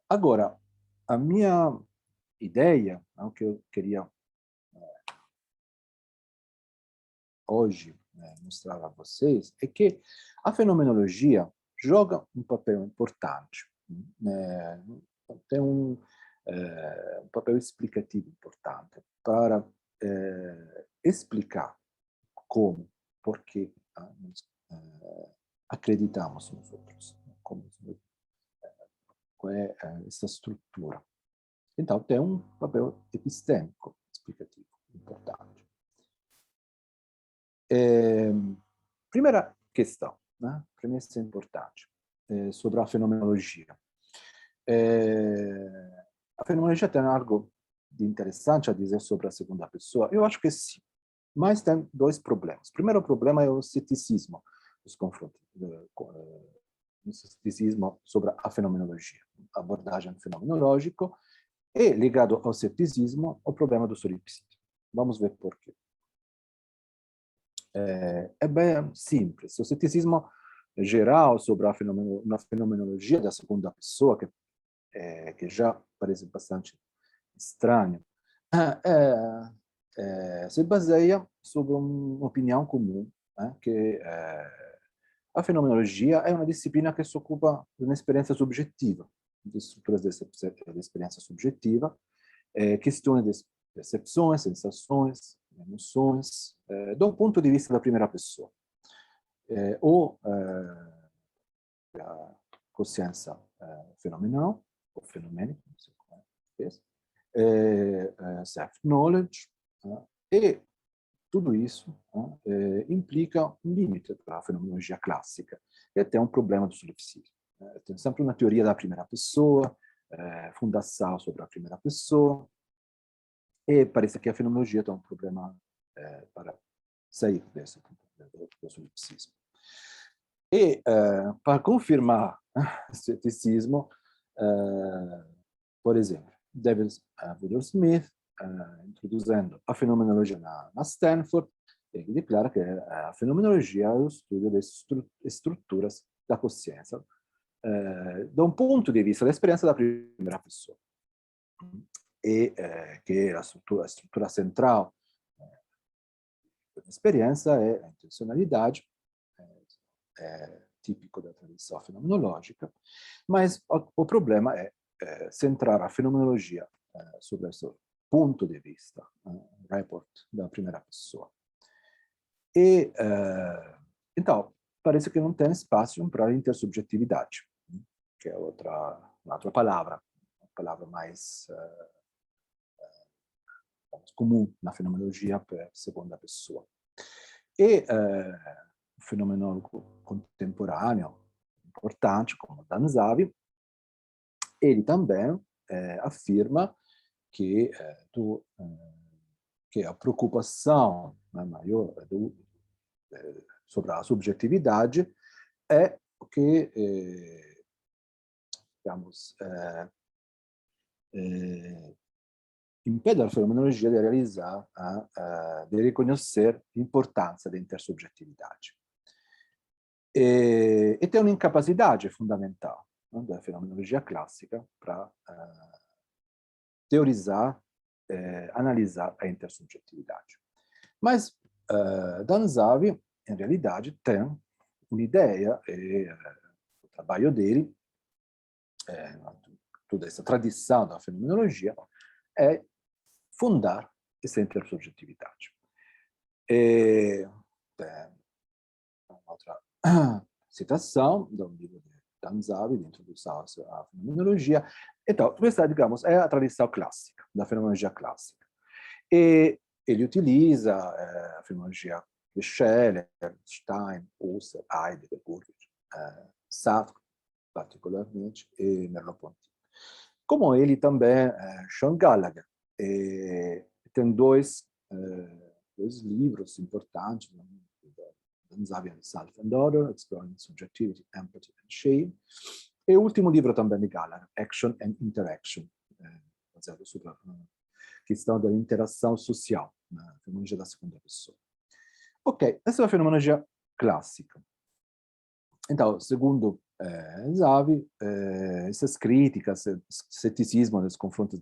Agora, a minha ideia, o que eu queria hoje mostrar a vocês, é que a fenomenologia joga um papel importante, tem um papel explicativo importante para explicar como, por que nós acreditamos nos outros, qual é essa estrutura. Então, tem um papel epistêmico explicativo importante. Primeira questão, premissa importante, sobre a fenomenologia. A fenomenologia tem algo de interessante a dizer sobre a segunda pessoa? Eu acho que sim, mas tem dois problemas. O primeiro problema é o ceticismo, os confrontos, o ceticismo sobre a fenomenologia, a abordagem fenomenológica, e ligado ao ceticismo, o problema do solipsismo. Vamos ver por quê. É bem simples. O ceticismo geral sobre a fenomenologia da segunda pessoa, que já parece bastante estranho, se baseia sobre uma opinião comum, que a fenomenologia é uma disciplina que se ocupa de uma experiência subjetiva, de estruturas de experiência subjetiva, questões de percepções, sensações, emoções, de um ponto de vista da primeira pessoa. Ou a consciência fenomenal, ou fenomênica, não sei como é, self-knowledge, e tudo isso implica um limite para a fenomenologia clássica, e até um problema do solipsismo. Tem sempre uma teoria da primeira pessoa, fundação sobre a primeira pessoa, e parece que a fenomenologia tem um problema para sair do solipsismo. E para confirmar esse ceticismo, por exemplo, David Widmer-Smith, introduzindo a fenomenologia na Stanford, ele declara que a fenomenologia é o estudo das estruturas da consciência, da um ponto de vista da experiência da primeira pessoa. E que a estrutura central da experiência é a intencionalidade, típico da tradição fenomenológica, mas o problema é centrar a fenomenologia sobre esse ponto de vista, report da primeira pessoa. E, então, parece que não tem espaço para a intersubjetividade, que é outra palavra, uma palavra mais comum na fenomenologia per segunda pessoa. E o fenomenólogo contemporâneo importante, como Danzavi, ele também afirma que, que a preocupação maior sobre a subjetividade é o que, digamos, impede a fenomenologia de realizar, de reconhecer a importância da intersubjetividade. E tem uma incapacidade fundamental, né, da fenomenologia clássica para teorizar, analisar a intersubjetividade. Mas Danzavi, em realidade, tem uma ideia, e o trabalho dele, toda essa tradição da fenomenologia, é fundar essa intersubjetividade. E outra citação de um livro de Danzavi, de introdução à fenomenologia. Então, questa, digamos, é a tradição clássica, da fenomenologia clássica. E ele utiliza a fenomenologia de Scheler, Stein, Husserl, Heidegger, Burger, Sartre, particularmente, e Merleau-Ponty. Como ele também, Sean Gallagher, tem dois livros importantes, Danzavi and Self and Order, Exploring Subjectivity, Empathy and Shame, e o último livro também de Gallagher, Action and Interaction, baseado sobre a questão da interação social, na fenomenologia da segunda pessoa. Ok, essa é a fenomenologia clássica. Então, segundo Danzavi, essas críticas, ceticismo nos confrontos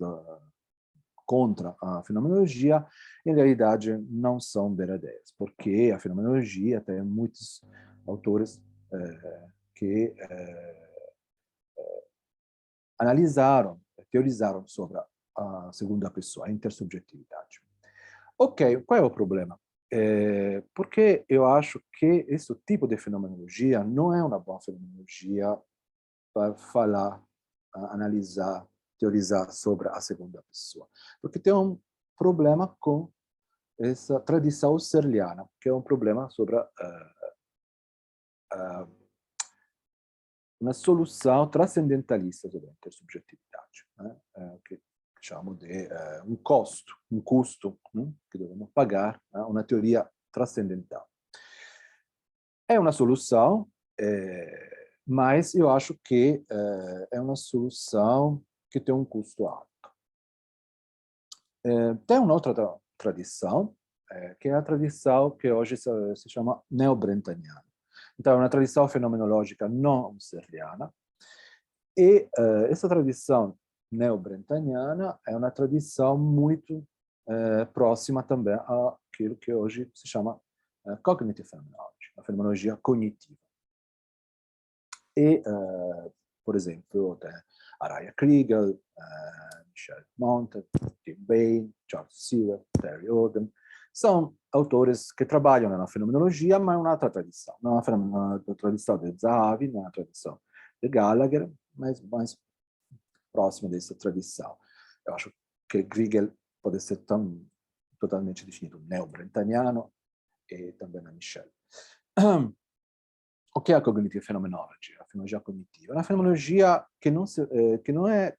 contra a fenomenologia, em realidade não são verdadeiras, porque a fenomenologia tem muitos autores que analisaram, teorizaram sobre a segunda pessoa, a intersubjetividade. Ok, qual é o problema? Porque eu acho que esse tipo de fenomenologia não é uma boa fenomenologia para falar, analisar, teorizar sobre a segunda pessoa. Porque tem um problema com essa tradição husserliana, que é um problema sobre uma solução transcendentalista sobre a intersubjetividade, né? Que chamo de um custo que devemos pagar, né? Uma teoria transcendental. É uma solução, mas eu acho que é uma solução que tem um custo alto. Tem uma outra tradição, que é a tradição que hoje se chama neobrentaniana. Então, é uma tradição fenomenológica não husserliana, e essa tradição neobrentaniana é uma tradição muito próxima também àquilo que hoje se chama cognitive phenomenology, a fenomenologia cognitiva. E, por exemplo, tem Araya Kriegel, Michel Montet, Tim Bain, Charles Seward, Terry Oden, são autores que trabalham na fenomenologia, mas em outra tradição. Não é uma tradição de Zahavi, não é uma tradição de Gallagher, mas mais próxima dessa tradição. Eu acho que Kriegel pode ser totalmente definido neobrentaniano, e também a Michel. O que é a cognitive phenomenology? A fenomenologia cognitiva. É uma fenomenologia que não é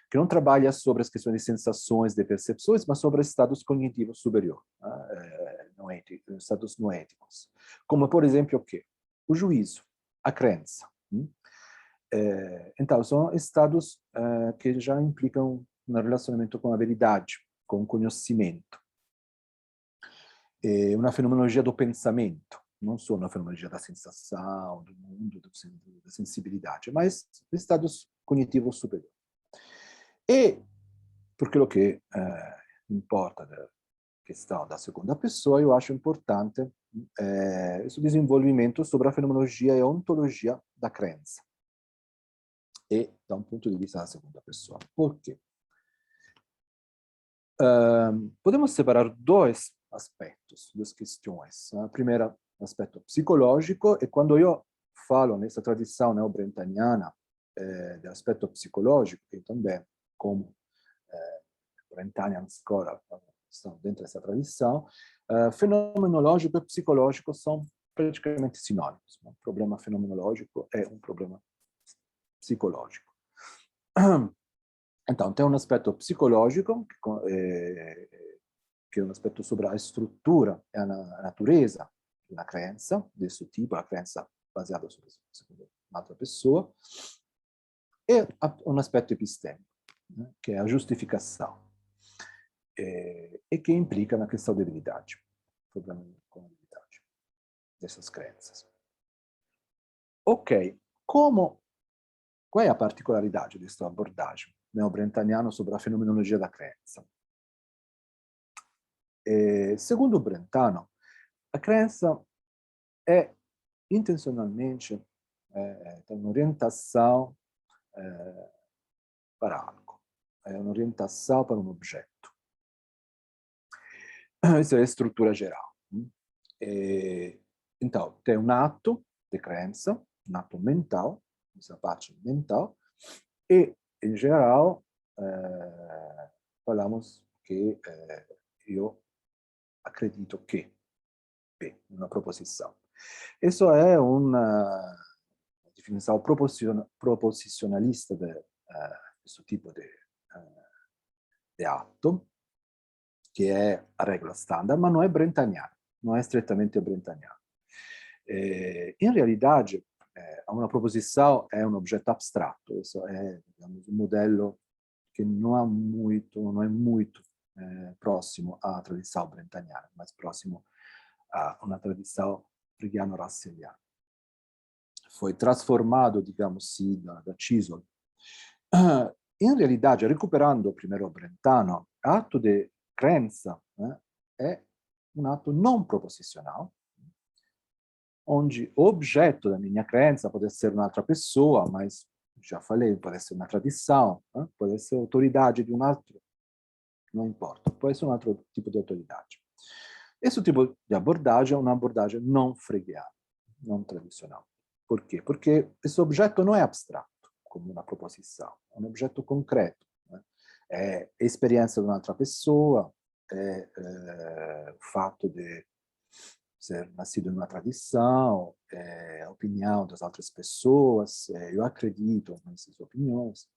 que não trabalha sobre as questões de sensações, de percepções, mas sobre estados cognitivos superiores, estados não éticos. Como, por exemplo, o quê? O juízo, a crença. Então, são estados que já implicam um relacionamento com a verdade, com o conhecimento. É uma fenomenologia do pensamento, não só uma fenomenologia da sensação, do mundo, da sensibilidade, mas estados cognitivos superiores. E, porque o que importa da questão da segunda pessoa, eu acho importante esse desenvolvimento sobre a fenomenologia e a ontologia da crença. E da um ponto de vista da segunda pessoa. Por quê? Podemos separar dois aspectos, duas questões. A primeira, aspecto psicológico, e quando eu falo nessa tradição neobrentaniana do aspecto psicológico, que também, como Brentanian Scholar, estão dentro dessa tradição, fenomenológico e psicológico são praticamente sinônimos. Um problema fenomenológico é um problema psicológico. Então, tem um aspecto psicológico, que é um aspecto sobre a estrutura e a natureza da crença, desse tipo, a crença baseada sobre uma outra pessoa, e um aspecto epistêmico, né, que é a justificação, e que implica na questão da habilidade, problema com a habilidade dessas crenças. Ok, qual é a particolaridade desta abordagem neobrentaniana sobre a fenomenologia da crença? Segundo o Brentano, a crença é intencionalmente uma orientação para algo, é uma orientação para um objeto. Essa é a estrutura geral. Então, tem um ato de crença, um ato mental, essa parte mental, e, em geral, falamos que eu acredito que, uma proposição. Isso é uma definição proposicionalista desse tipo de ato, que é a regola standard, mas não é brentaniana, não é estritamente brentaniana. Em realidade, uma proposição é um objeto abstrato, isso é, digamos, um modelo que não é muito próximo à tradição brentaniana, mas próximo a uma tradição freudiano-russeliana. Foi transformado, digamos assim, da Chisholm. Em realidade, recuperando o primeiro Brentano, ato de crença é um ato não proposicional, onde o objeto da minha crença pode ser uma outra pessoa, mas, já falei, pode ser uma tradição, pode ser autoridade de um outro, não importa, pode ser um outro tipo de autoridade. Esse tipo de abordagem é uma abordagem não freudiana, não tradicional. Por quê? Porque esse objeto não é abstrato, como uma proposição, é um objeto concreto. É a experiência de uma outra pessoa, o fato de ser nascido em uma tradição, a opinião das outras pessoas, eu acredito nessas opiniões.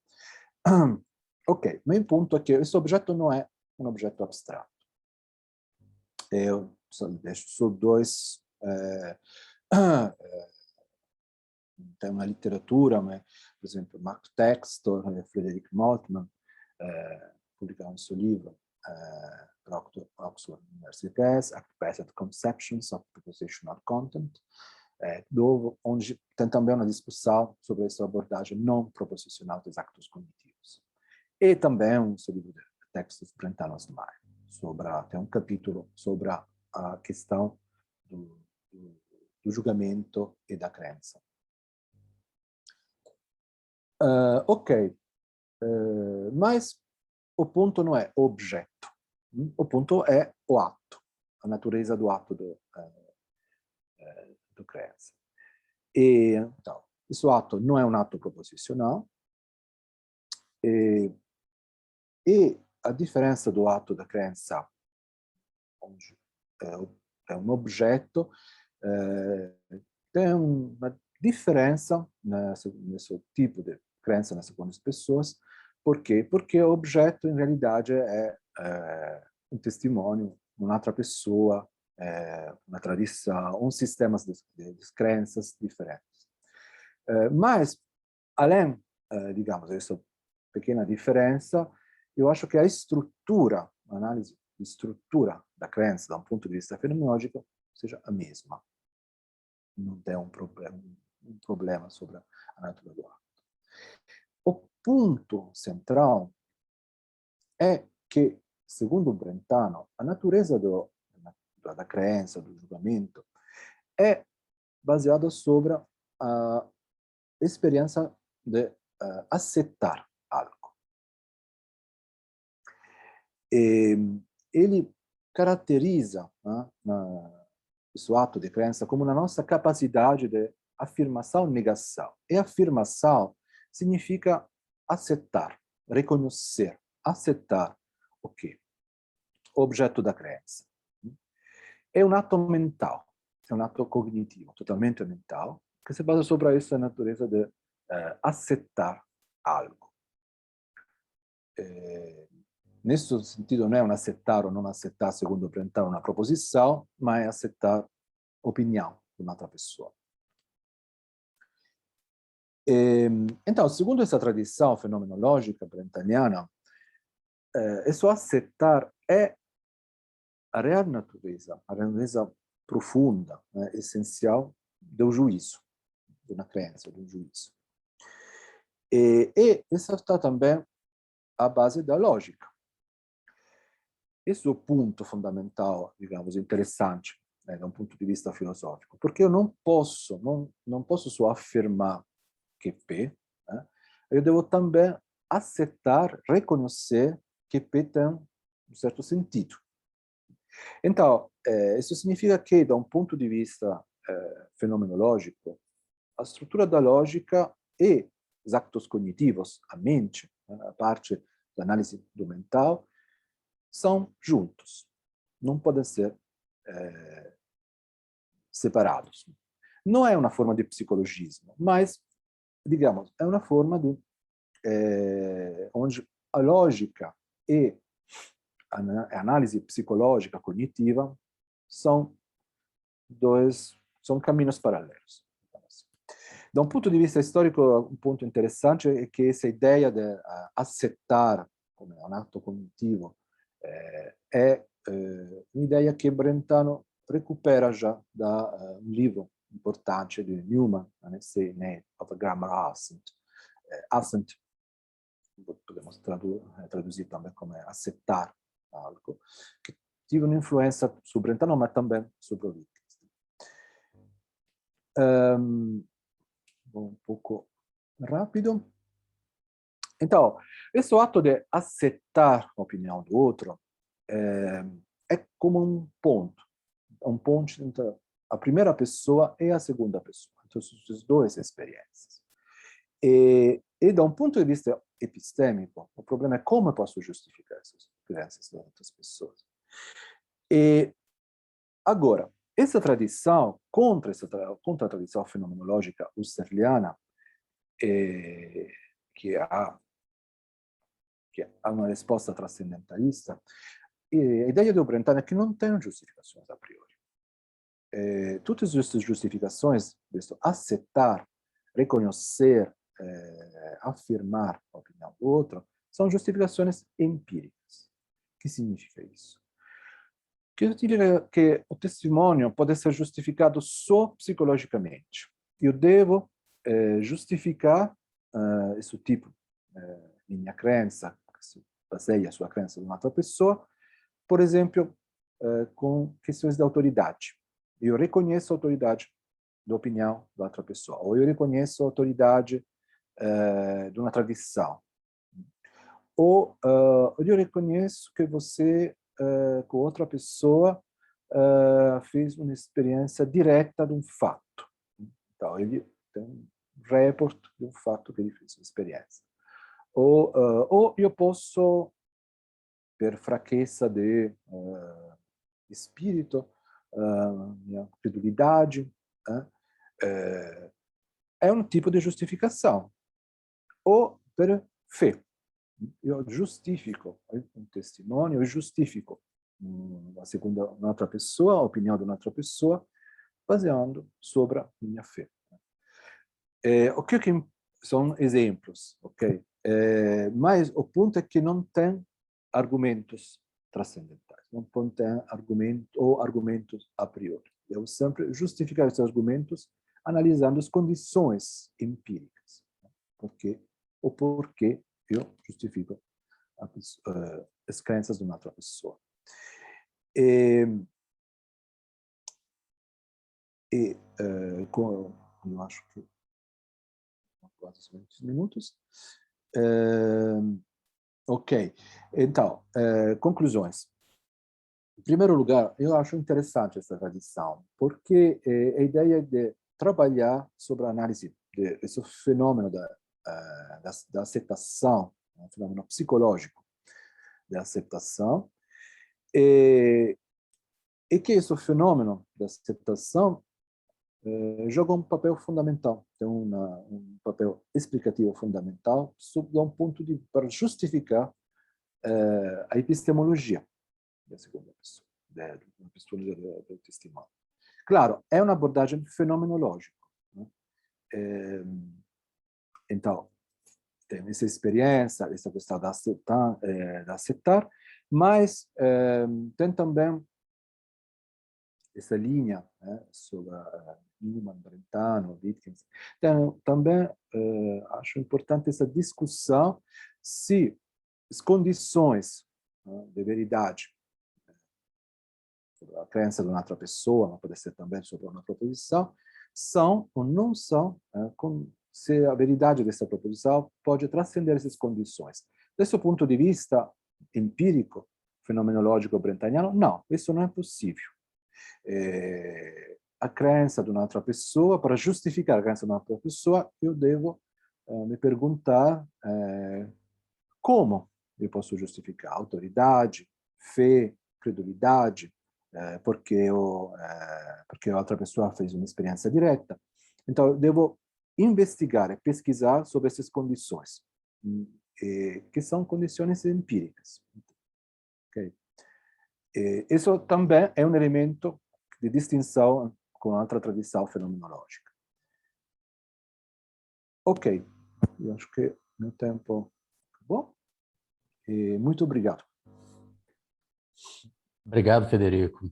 Ok, meu ponto é que esse objeto não é um objeto abstrato. Eu deixo só dois... tem uma literatura, mas, por exemplo, Mark Textor e Frederick Moltmann publicaram seu livro para Oxford University Press, Active Conceptions of Propositional Content, onde tem também uma discussão sobre essa abordagem não proposicional dos actos cognitivos. E também um seu livro de textos brentanos do mar, tem um capítulo sobre a questão do julgamento e da crença. Ok, mas o ponto não é objeto, o ponto é o ato, a natureza do ato do crença. E, então, esse ato não é um ato proposicional, e a diferença do ato da crença, onde é um objeto, tem uma diferença nesse tipo de crença nas segundas pessoas. Por quê? Porque o objeto, em realidade, é um testemunho, uma outra pessoa, uma tradição, um sistema de crenças diferentes. Mas, além, digamos, dessa pequena diferença, eu acho que a estrutura, a análise de estrutura da crença, da um ponto de vista fenomenológico, seja a mesma. Não tem um problema sobre a natureza do ato. O ponto central é que, segundo Brentano, a natureza da crença, do julgamento, é baseada sobre a experiência de aceitar algo. E ele caracteriza esse ato de crença como a nossa capacidade de afirmação e negação. E afirmação significa aceitar, reconhecer, aceitar o quê? O objeto da crença. É um ato mental, é um ato cognitivo, totalmente mental, que se basa sobre essa natureza de aceitar algo. Nesse sentido, não é um aceitar ou não aceitar, segundo Brentano, uma proposição, mas é aceitar a opinião de uma outra pessoa. Então, segundo essa tradição fenomenológica brentaniana, esse aceitar é a real natureza, a natureza profunda, essencial do juízo, de uma crença, do juízo. E essa está também a base da lógica. Esse é o ponto fundamental, digamos, interessante, da um ponto de vista filosófico, porque eu não posso só afirmar que P, eu devo também aceitar, reconhecer que P tem um certo sentido. Então, isso significa que, da um ponto de vista fenomenológico, a estrutura da lógica e os actos cognitivos, a mente, a parte da análise do mental, são juntos. Não podem ser separados. Não é uma forma de psicologismo, mas, digamos, é uma forma de onde a lógica e a análise psicológica cognitiva são caminhos paralelos. Da um ponto de vista histórico, um ponto interessante é que essa ideia de aceitar como um ato cognitivo é uma ideia que Brentano recupera já da um livro importante de Newman, An Essay of a Grammar Assent. Assent, podemos traduzir também como aceitar algo, que tive uma influência sobre Brentano, mas também sobre o Wittgenstein. Vou um pouco rápido. Então, esse ato de aceitar a opinião do outro é como um ponto entre a primeira pessoa e a segunda pessoa. Então, essas duas experiências. E da um ponto de vista epistêmico, o problema é como eu posso justificar essas crenças das outras pessoas. E agora, essa tradição, contra a tradição fenomenológica husserliana, que há uma resposta transcendentalista, e a ideia do Brentano é que não tem justificações a priori. Todas essas justificações, aceitar, reconhecer, afirmar a opinião do outro, são justificações empíricas. O que significa isso? Que significa que o testemunho pode ser justificado só psicologicamente. Eu devo justificar esse tipo de minha crença, que se baseia a sua crença de uma outra pessoa, por exemplo, com questões de autoridade. Eu reconheço a autoridade da opinião da outra pessoa, ou eu reconheço a autoridade de uma tradição. Ou eu reconheço que você, com outra pessoa, fez uma experiência direta de um fato. Então, ele tem um report de um fato que ele fez uma experiência. Ou eu posso, per fraqueza de espírito, minha credulidade, é um tipo de justificação. Ou per fé. Eu justifico um testemunho, eu justifico uma outra pessoa, a opinião de uma outra pessoa, baseando sobre a minha fé. O que são exemplos, ok? Mas o ponto é que não tem argumentos transcendentais, não tem argumentos a priori. Eu sempre justificar esses argumentos analisando as condições empíricas, porque o porquê eu justifico as crenças de uma outra pessoa. Eu acho que 4 minutos. Ok. Então, conclusões. Em primeiro lugar, eu acho interessante essa tradição, porque a ideia de trabalhar sobre a análise desse fenômeno da aceitação, um fenômeno psicológico da aceitação, e que esse fenômeno da aceitação joga um papel fundamental, tem um papel explicativo fundamental sob um ponto para justificar a epistemologia da segunda pessoa, da epistemologia do testemunho. Claro, é uma abordagem fenomenológica, né? Então, tem essa experiência, essa questão de aceitar, mas tem também essa linha, né, sobre Newman, Brentano, Wittgenstein. Então, também acho importante essa discussão se as condições, né, de verdade, sobre a crença de uma outra pessoa, mas pode ser também sobre uma proposição, são ou não são, se a verdade dessa proposição pode transcender essas condições. Desse ponto de vista empírico, fenomenológico brentaniano, não, isso não é possível. A crença de uma outra pessoa, para justificar a crença de uma outra pessoa, eu devo me perguntar como eu posso justificar autoridade, fé, credulidade, porque a outra pessoa fez uma experiência direta. Então, eu devo investigar e pesquisar sobre essas condições, que são condições empíricas. Okay? Isso também é um elemento de distinção com a outra tradição fenomenológica. Ok, eu acho que meu tempo acabou. Muito obrigado. Obrigado, Federico.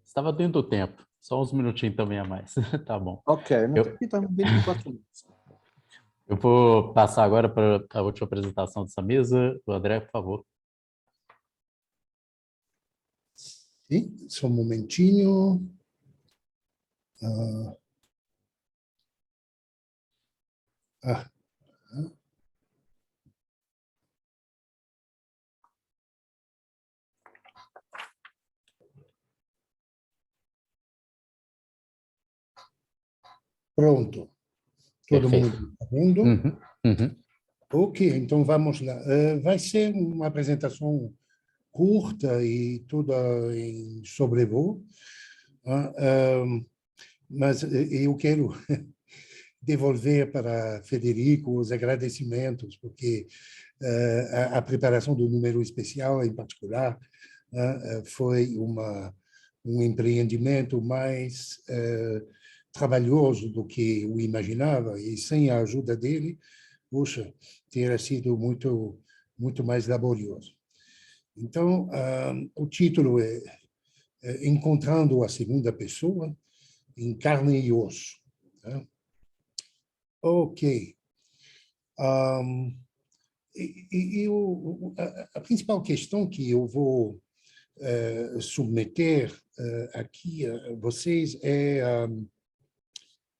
Estava dentro do tempo, só uns minutinhos também a mais. Tá bom. Ok, aqui está 24 minutos. Eu vou passar agora para a última apresentação dessa mesa. O André, por favor. Sim, só um momentinho. Pronto. Todo Perfeito. mundo está vendo? Uhum. Ok, então vamos lá. Vai ser uma apresentação curta e toda em sobrevoo, mas eu quero devolver para Federico os agradecimentos, porque a preparação do número especial, em particular, foi um empreendimento mais trabalhoso do que eu imaginava, e sem a ajuda dele, puxa, teria sido muito mais laborioso. Então, o título é Encontrando a Segunda Pessoa em Carne e Osso. Tá? Ok. A principal questão que eu vou submeter aqui a vocês é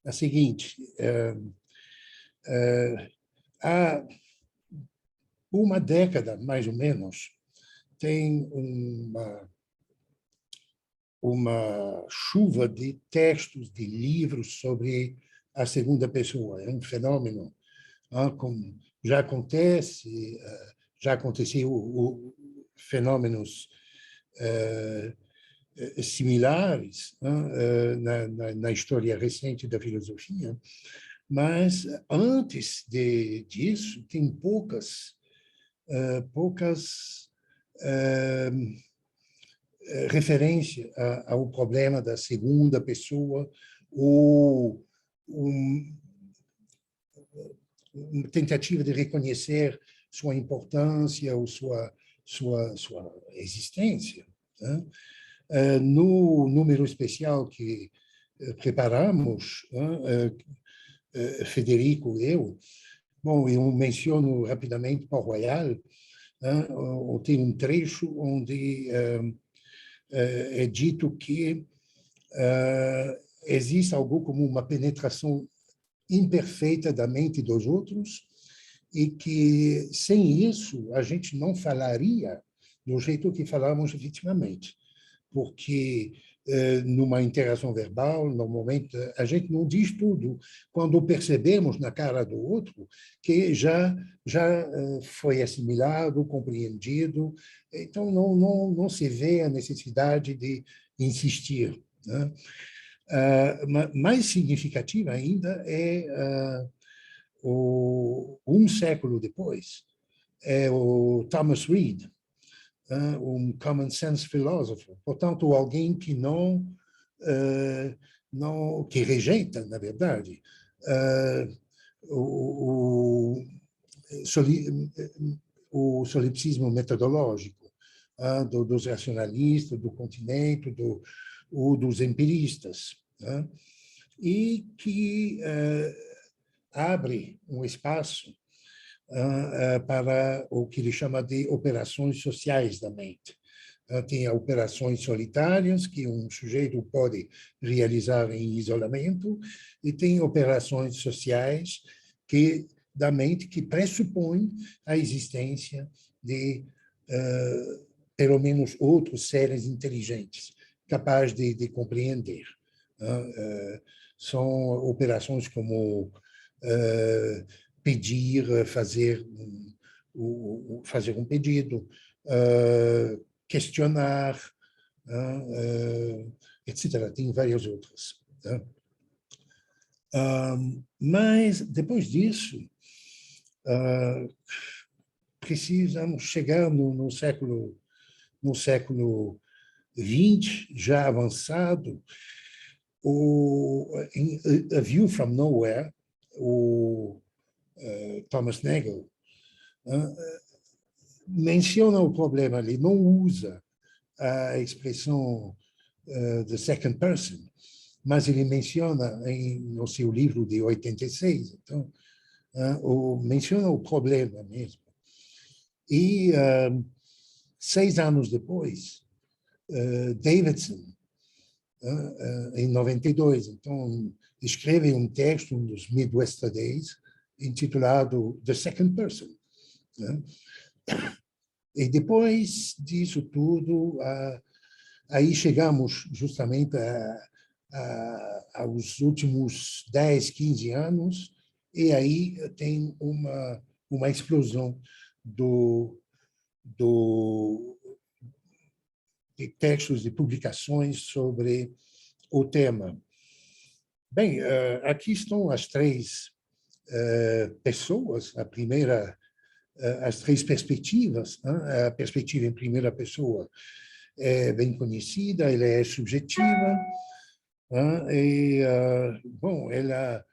a seguinte. Há uma década, mais ou menos, tem uma chuva de textos, de livros sobre a segunda pessoa. É um fenômeno, como já aconteceu fenômenos similares na história recente da filosofia, mas antes disso tem poucas referências ao problema da segunda pessoa ou uma tentativa de reconhecer sua importância ou sua existência, né? No número especial que preparamos, Federico e eu, bom, eu menciono rapidamente Port Royal, tem um trecho onde é dito que existe algo como uma penetração imperfeita da mente dos outros e que, sem isso, a gente não falaria do jeito que falamos efetivamente, porque numa interação verbal, normalmente, a gente não diz tudo quando percebemos na cara do outro que já foi assimilado, compreendido, então não se vê a necessidade de insistir, né? Mais significativa ainda é um século depois, é o Thomas Reid, um common sense philosopher, portanto, alguém que que rejeita, na verdade, o solipsismo metodológico dos racionalistas, do continente, dos empiristas, né? E que abre um espaço para o que ele chama de operações sociais da mente. Tem operações solitárias, que um sujeito pode realizar em isolamento, e tem operações sociais da mente que pressupõem a existência de, pelo menos, outros seres inteligentes, capazes de compreender. São operações como pedir, fazer um pedido, questionar, etc. Tem várias outras. Mas, depois disso, precisamos chegar no século XX, já avançado, A View from Nowhere, o Thomas Nagel, menciona o problema, ele não usa a expressão the second person, mas ele menciona no seu livro de 86, então, menciona o problema mesmo. E 6 anos depois, Davidson, em 92, então, escreve um texto nos Midwest Days, intitulado The Second Person, né? E depois disso tudo, aí chegamos justamente aos últimos 10, 15 anos, e aí tem uma explosão de textos, de publicações sobre o tema. Bem, aqui estão as 3 pessoas, as 3 perspectivas, né? A perspectiva em primeira pessoa é bem conhecida, ela é subjetiva, né? E, bom, ela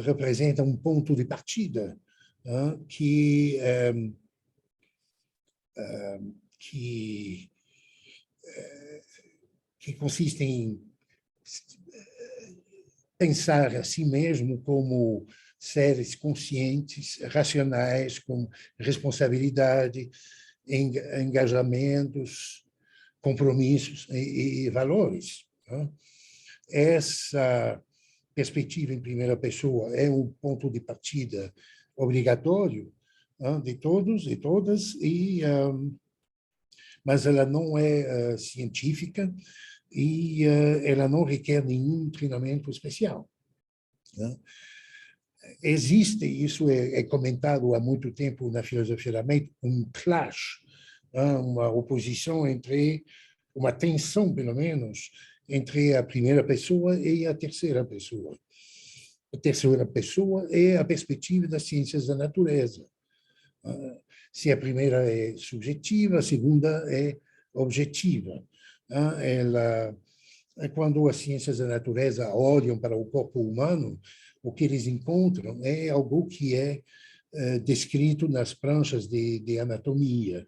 representa um ponto de partida, né? que consiste em pensar a si mesmo como seres conscientes, racionais, com responsabilidade, engajamentos, compromissos e valores, né? Essa perspectiva em primeira pessoa é um ponto de partida obrigatório, né, de todos e todas, mas ela não é científica e ela não requer nenhum treinamento especial, né? Existe, isso é comentado há muito tempo na filosofia da mente, um clash, uma oposição entre uma tensão, pelo menos, entre a primeira pessoa e a terceira pessoa. A terceira pessoa é a perspectiva das ciências da natureza. Se a primeira é subjetiva, a segunda é objetiva. Quando as ciências da natureza olham para o corpo humano, o que eles encontram é algo que é descrito nas pranchas de anatomia.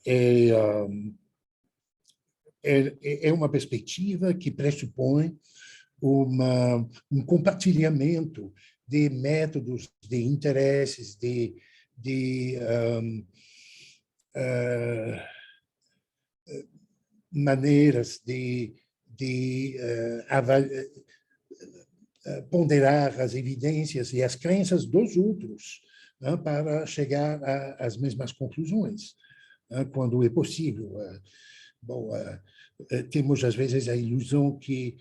É uma perspectiva que pressupõe um compartilhamento de métodos, de interesses, de maneiras de ponderar as evidências e as crenças dos outros, né, para chegar às mesmas conclusões, né, quando é possível. Bom, temos às vezes a ilusão que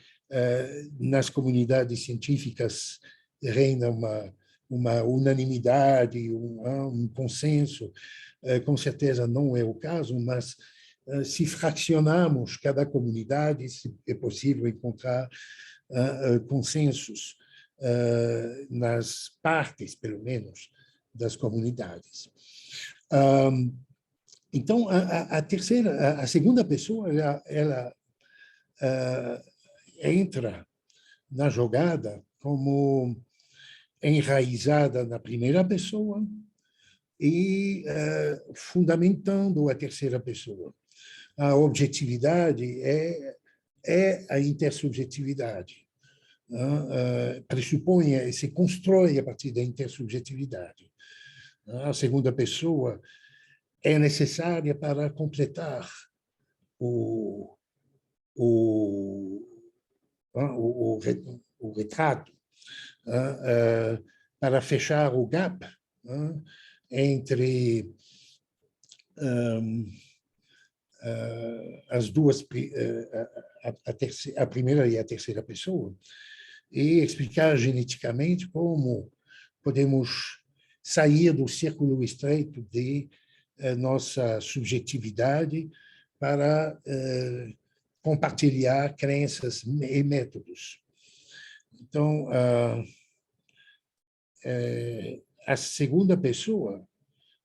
nas comunidades científicas reina uma unanimidade, um consenso. Com certeza não é o caso, mas se fraccionarmos cada comunidade, é possível encontrar consensos nas partes, pelo menos, das comunidades. Então, a segunda pessoa, ela entra na jogada como enraizada na primeira pessoa e fundamentando a terceira pessoa. A objetividade é a intersubjetividade. Pressupõe, se constrói a partir da intersubjetividade. A segunda pessoa é necessária para completar o retrato, para fechar o gap entre as duas, a primeira e a terceira pessoa, e explicar geneticamente como podemos sair do círculo estreito de nossa subjetividade para compartilhar crenças e métodos. Então, a segunda pessoa,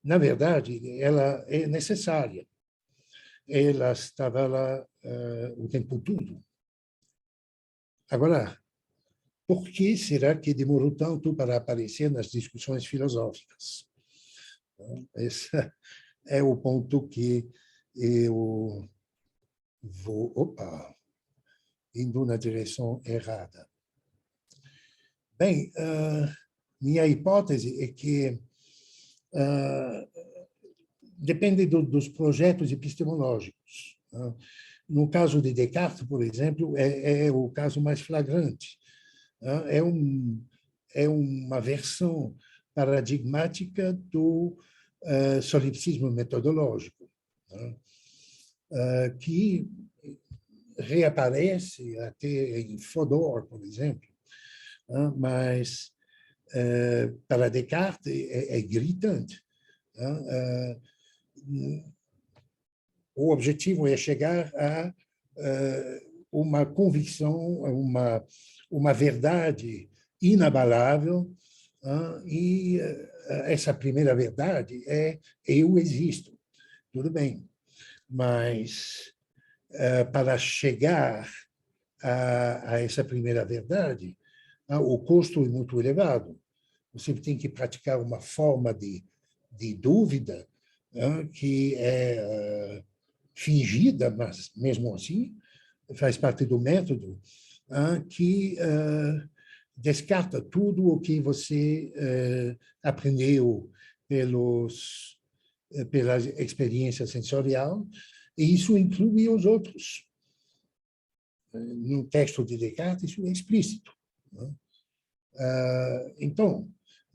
na verdade, ela é necessária. Ela estava lá o tempo todo. Agora, por que será que demorou tanto para aparecer nas discussões filosóficas? Esse é o ponto que eu vou indo na direção errada. Bem, minha hipótese é que depende dos projetos epistemológicos. No caso de Descartes, por exemplo, é o caso mais flagrante. É uma versão paradigmática do solipsismo metodológico, que reaparece até em Fodor, por exemplo, mas para Descartes é gritante. O objetivo é chegar a uma convicção, uma verdade inabalável, e essa primeira verdade é eu existo. Tudo bem, mas para chegar a essa primeira verdade, o custo é muito elevado. Você tem que praticar uma forma de dúvida que é fingida, mas mesmo assim faz parte do método, que descarta tudo o que você aprendeu pela experiência sensorial, e isso inclui os outros. No texto de Descartes, isso é explícito. Então,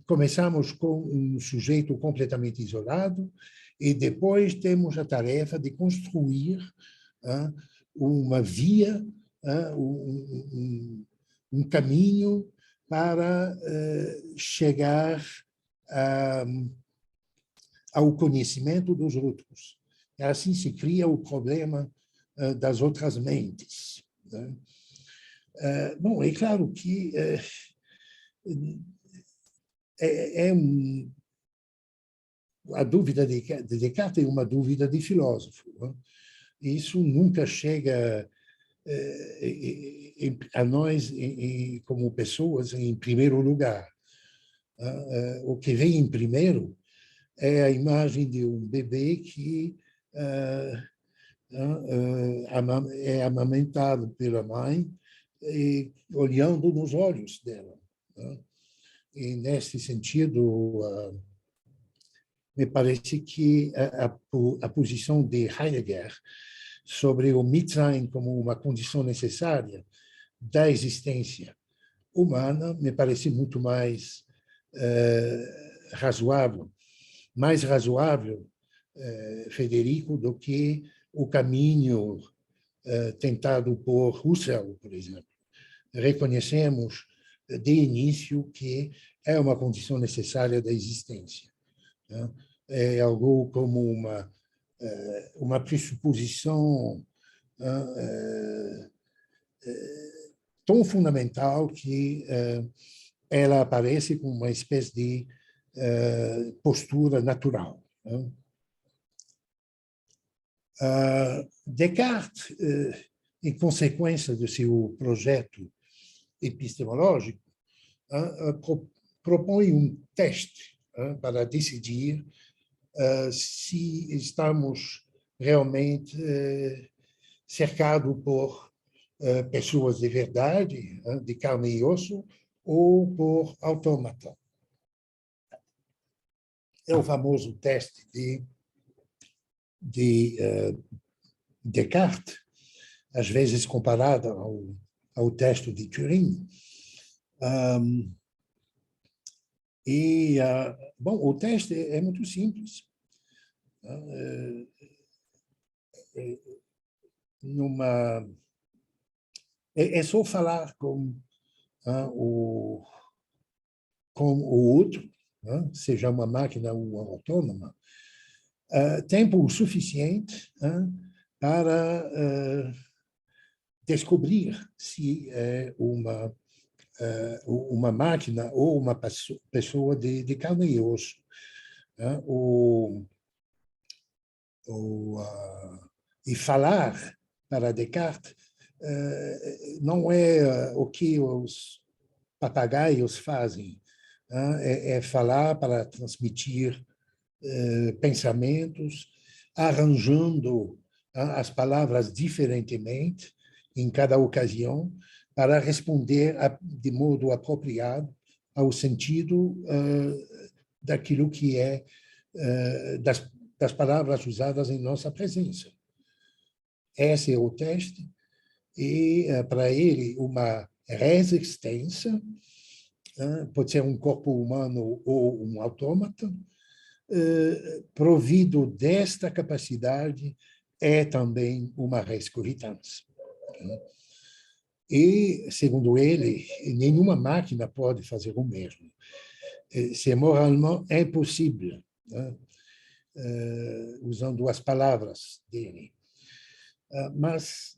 começamos com um sujeito completamente isolado e depois temos a tarefa de construir uma via, um caminho para chegar ao conhecimento dos outros. assim se cria o problema das outras mentes, né? Bom, é claro que a dúvida de Descartes é uma dúvida de filósofo, né? Isso nunca chega a nós, como pessoas, em primeiro lugar. O que vem em primeiro é a imagem de um bebê que é amamentado pela mãe, olhando nos olhos dela, né? E, nesse sentido, me parece que a posição de Heidegger sobre o Mitsein como uma condição necessária da existência humana me parece muito mais razoável, Federico, do que o caminho tentado por Husserl, por exemplo. Reconhecemos de início que é uma condição necessária da existência, né? É algo como uma pressuposição tão fundamental que ela aparece como uma espécie de postura natural, né? Descartes, em consequência do seu projeto epistemológico, propõe um teste para decidir se estamos realmente cercados por pessoas de verdade, de carne e osso, ou por autômata. É o famoso teste de Descartes, às vezes comparado ao teste de Turing. Bom, o teste é muito simples. É só falar com o outro, seja uma máquina ou autônoma, tempo suficiente para descobrir se é uma máquina ou uma pessoa de carne e osso. E falar para Descartes não é o que os papagaios fazem, é falar para transmitir pensamentos, arranjando as palavras diferentemente em cada ocasião para responder de modo apropriado ao sentido daquilo que é das palavras usadas em nossa presença. Esse é o teste, e para ele uma resistência, pode ser um corpo humano ou um autômata, provido desta capacidade, é também uma res cogitans. E, segundo ele, nenhuma máquina pode fazer o mesmo. C'est moralement impossível, usando as palavras dele. Mas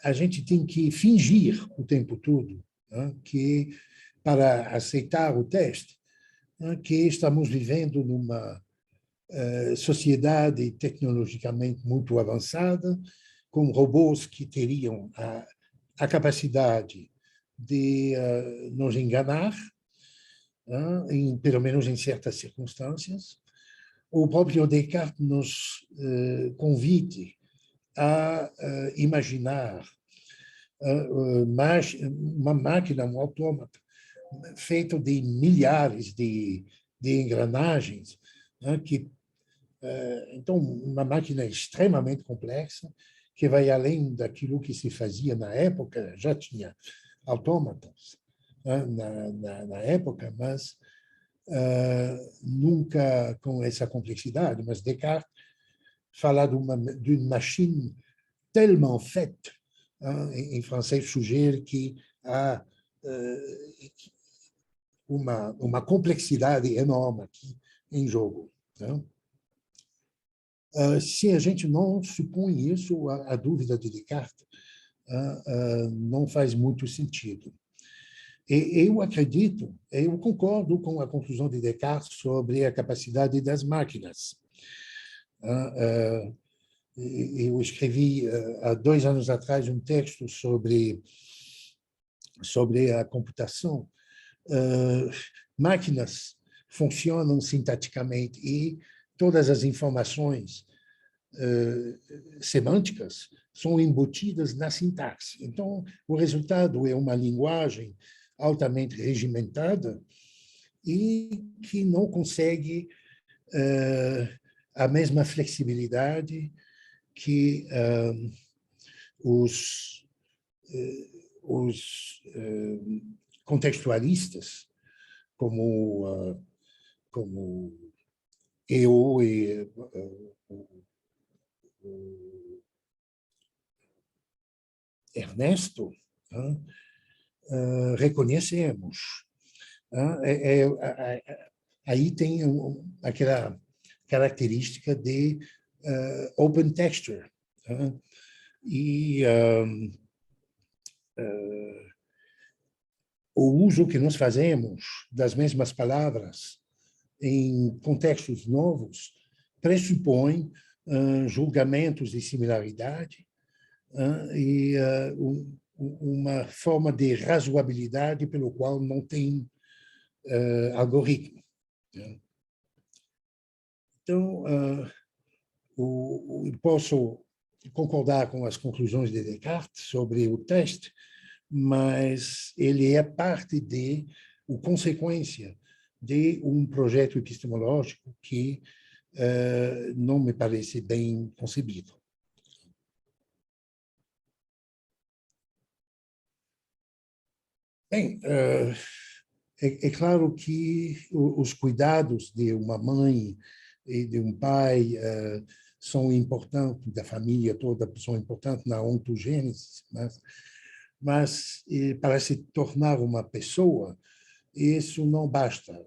a gente tem que fingir o tempo todo que, para aceitar o teste, que estamos vivendo numa sociedade tecnologicamente muito avançada, com robôs que teriam a capacidade de nos enganar, pelo menos em certas circunstâncias. O próprio Descartes nos convite a imaginar uma máquina, um autômata, feito de milhares de engrenagens, então, uma máquina extremamente complexa, que vai além daquilo que se fazia na época. Já tinha autômatas na época, mas nunca com essa complexidade. Mas Descartes fala d'une machine tellement faite, em francês sugere que há uma complexidade enorme aqui em jogo. Se a gente não supõe isso, a dúvida de Descartes não faz muito sentido. E eu acredito, eu concordo com a conclusão de Descartes sobre a capacidade das máquinas. Eu escrevi há 2 anos atrás um texto sobre a computação. Máquinas funcionam sintaticamente e todas as informações semânticas são embutidas na sintaxe. Então, o resultado é uma linguagem altamente regimentada e que não consegue a mesma flexibilidade que os contextualistas, como eu e Ernesto, reconhecemos. Aí tem aquela característica de open texture. E o uso que nós fazemos das mesmas palavras em contextos novos pressupõe julgamentos de similaridade e uma forma de razoabilidade pelo qual não tem algoritmo. Então, posso concordar com as conclusões de Descartes sobre o teste, mas ele é parte ou consequência de um projeto epistemológico que não me parece bem concebido. Bem, é claro que os cuidados de uma mãe e de um pai são importantes, da família toda são importantes na ontogênese, mas para se tornar uma pessoa, isso não basta.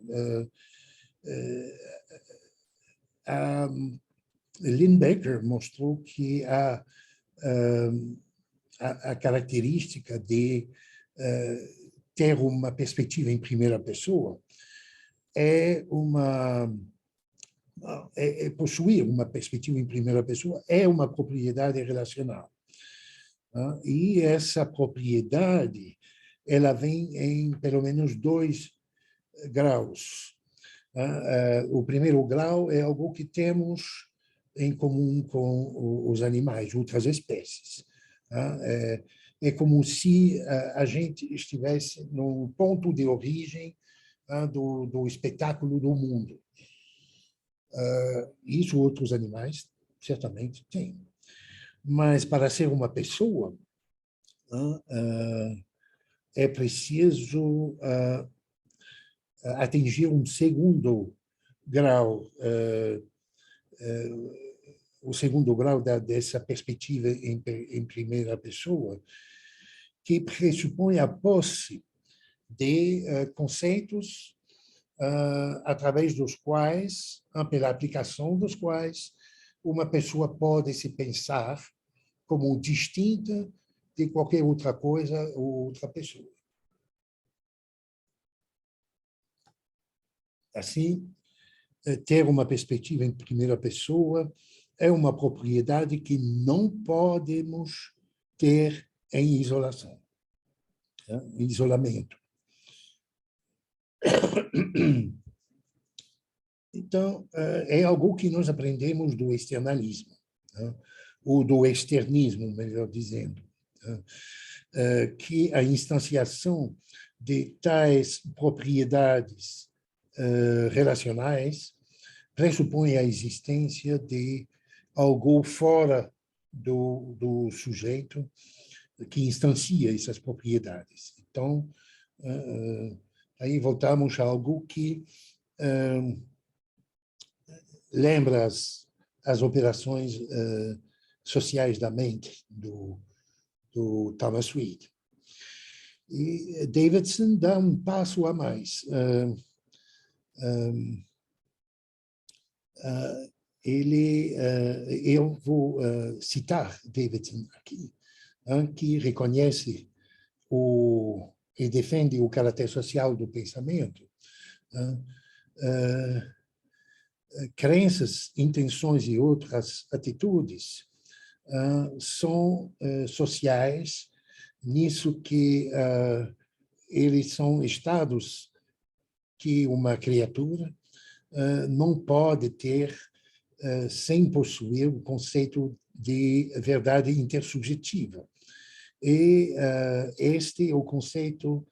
Lynn Baker mostrou que a característica de ter uma perspectiva em primeira pessoa possuir uma perspectiva em primeira pessoa é uma propriedade relacional. E essa propriedade ela vem em pelo menos 2 graus. O primeiro grau é algo que temos em comum com os animais, outras espécies. É como se a gente estivesse no ponto de origem do espetáculo do mundo. Isso outros animais certamente têm. Mas para ser uma pessoa, é preciso atingir um segundo grau, o segundo grau dessa perspectiva em primeira pessoa, que pressupõe a posse de conceitos através dos quais, pela aplicação dos quais, uma pessoa pode se pensar como distinta de qualquer outra coisa ou outra pessoa. Assim, ter uma perspectiva em primeira pessoa é uma propriedade que não podemos ter em isolação, em isolamento. Então, é algo que nós aprendemos do externalismo, ou do externismo, melhor dizendo, que a instanciação de tais propriedades relacionais pressupõe a existência de algo fora do sujeito que instancia essas propriedades. Então, aí voltamos a algo que lembra as operações sociais da mente do Thomas Reid. E Davidson dá um passo a mais. eu vou citar Davidson aqui, que reconhece e defende o caráter social do pensamento. Crenças, intenções e outras atitudes são sociais, nisso que eles são estados que uma criatura não pode ter sem possuir o conceito de verdade intersubjetiva. E este é o conceito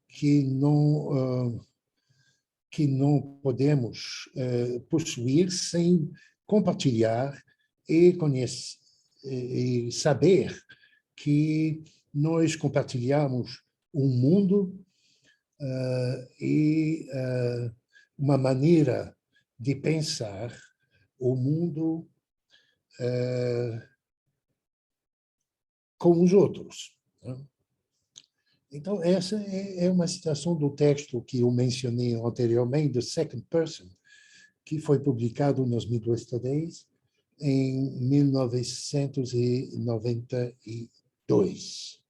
que não podemos possuir sem compartilhar e conhecer e saber que nós compartilhamos um mundo e uma maneira de pensar o mundo com os outros. Então, essa é uma citação do texto que eu mencionei anteriormente, The Second Person, que foi publicado nos Midwest Studies em 1992.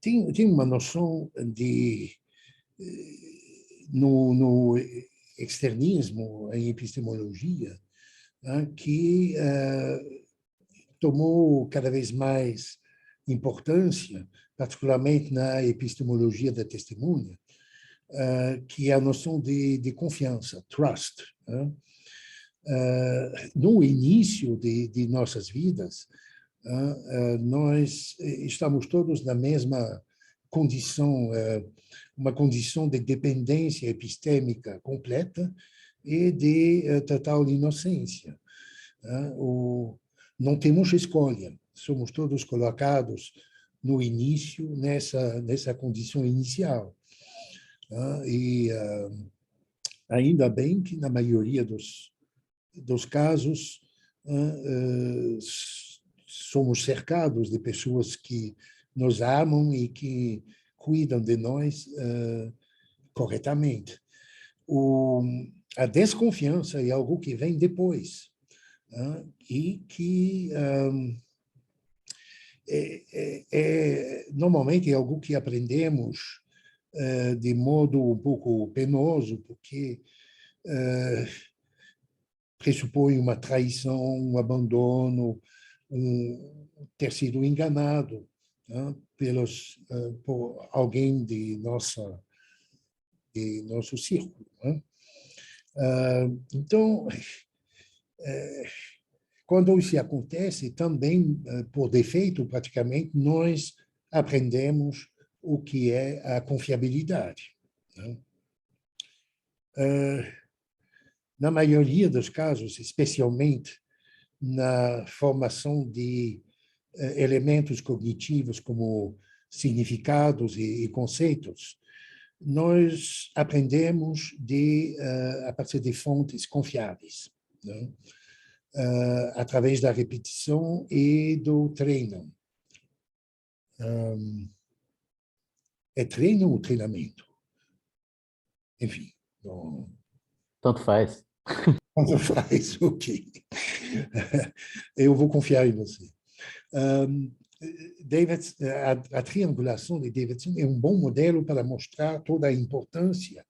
Tem uma noção de no externismo em epistemologia que tomou cada vez mais importância, particularmente na epistemologia da testemunha, que é a noção de confiança, trust. No início de nossas vidas, nós estamos todos na mesma condição, uma condição de dependência epistêmica completa e de total inocência. Não temos escolha, somos todos colocados no início, nessa condição inicial. E ainda bem que, na maioria dos casos, somos cercados de pessoas que nos amam e que cuidam de nós corretamente. A desconfiança é algo que vem depois, e que normalmente é algo que aprendemos de modo um pouco penoso, porque pressupõe uma traição, um abandono, ter sido enganado por alguém de nosso círculo. Então, quando isso acontece, também, por defeito, praticamente, nós aprendemos o que é a confiabilidade. Na maioria dos casos, especialmente na formação de elementos cognitivos como significados e conceitos, nós aprendemos a partir de fontes confiáveis, através da repetição e do treino. É treino ou treinamento? Enfim. Tanto faz. Tanto faz, ok. Eu vou confiar em você. A triangulação de Davidson é um bom modelo para mostrar toda a importância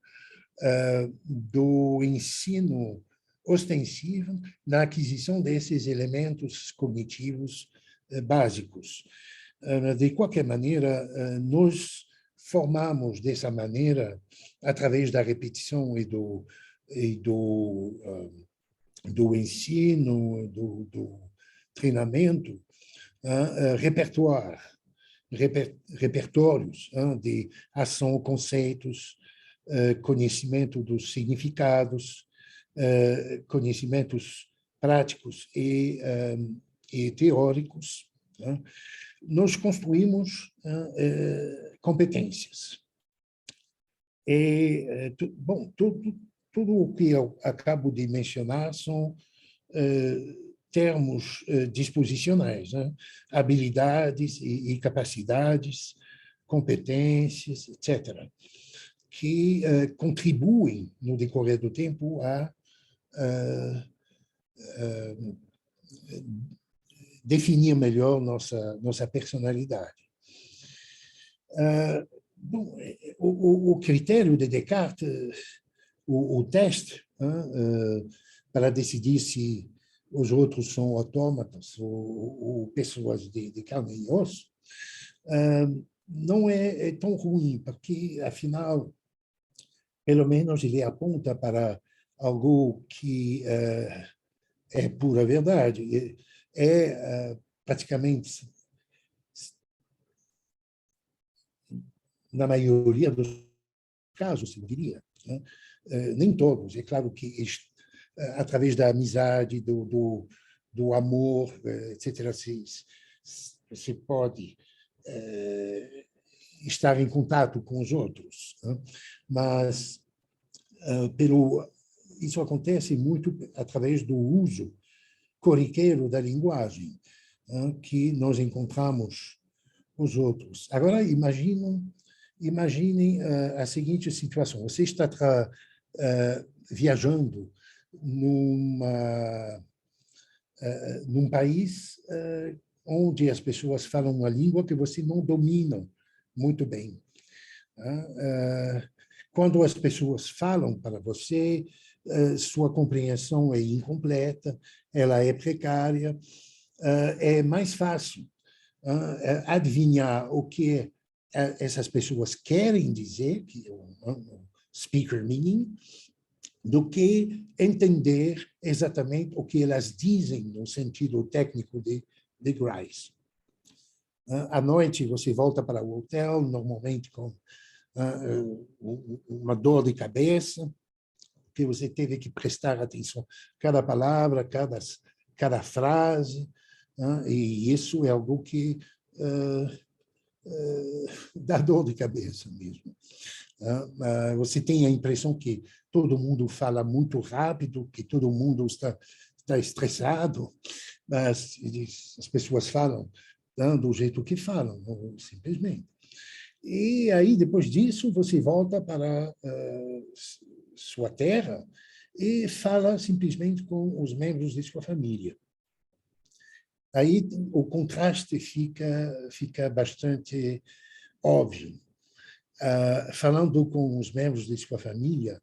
do ensino ostensivo na aquisição desses elementos cognitivos básicos. De qualquer maneira, nos formamos dessa maneira através da repetição e do ensino, do treinamento, repertórios de ação, conceitos, conhecimento dos significados, conhecimentos práticos e teóricos. Nós construímos competências. E, bom, tudo o que eu acabo de mencionar são termos disposicionais, habilidades e capacidades, competências, etc. que contribuem, no decorrer do tempo, a definir melhor nossa personalidade. Bom, o critério de Descartes, o teste, para decidir se os outros são autômatas ou pessoas de carne e osso, não é tão ruim, porque, afinal, pelo menos ele aponta para algo que é pura verdade. Praticamente, na maioria dos casos, eu diria, né? Nem todos. É claro que, através da amizade, do amor, etc., se pode estar em contato com os outros, né? Mas isso acontece muito através do uso corriqueiro da linguagem, né, que nós encontramos os outros. Agora, imaginem a seguinte situação. Você está viajando num país onde as pessoas falam uma língua que você não domina muito bem. Quando as pessoas falam para você, sua compreensão é incompleta, ela é precária, é mais fácil adivinhar o que essas pessoas querem dizer, que é um speaker meaning, do que entender exatamente o que elas dizem no sentido técnico de Grice. À noite, você volta para o hotel, normalmente com uma dor de cabeça, que você teve que prestar atenção a cada palavra, cada frase, e isso é algo que dá dor de cabeça mesmo. Você tem a impressão que todo mundo fala muito rápido, que todo mundo está estressado, mas as pessoas falam do jeito que falam, simplesmente. E aí, depois disso, você volta para sua terra e fala simplesmente com os membros de sua família. Aí o contraste fica bastante óbvio. Falando com os membros de sua família,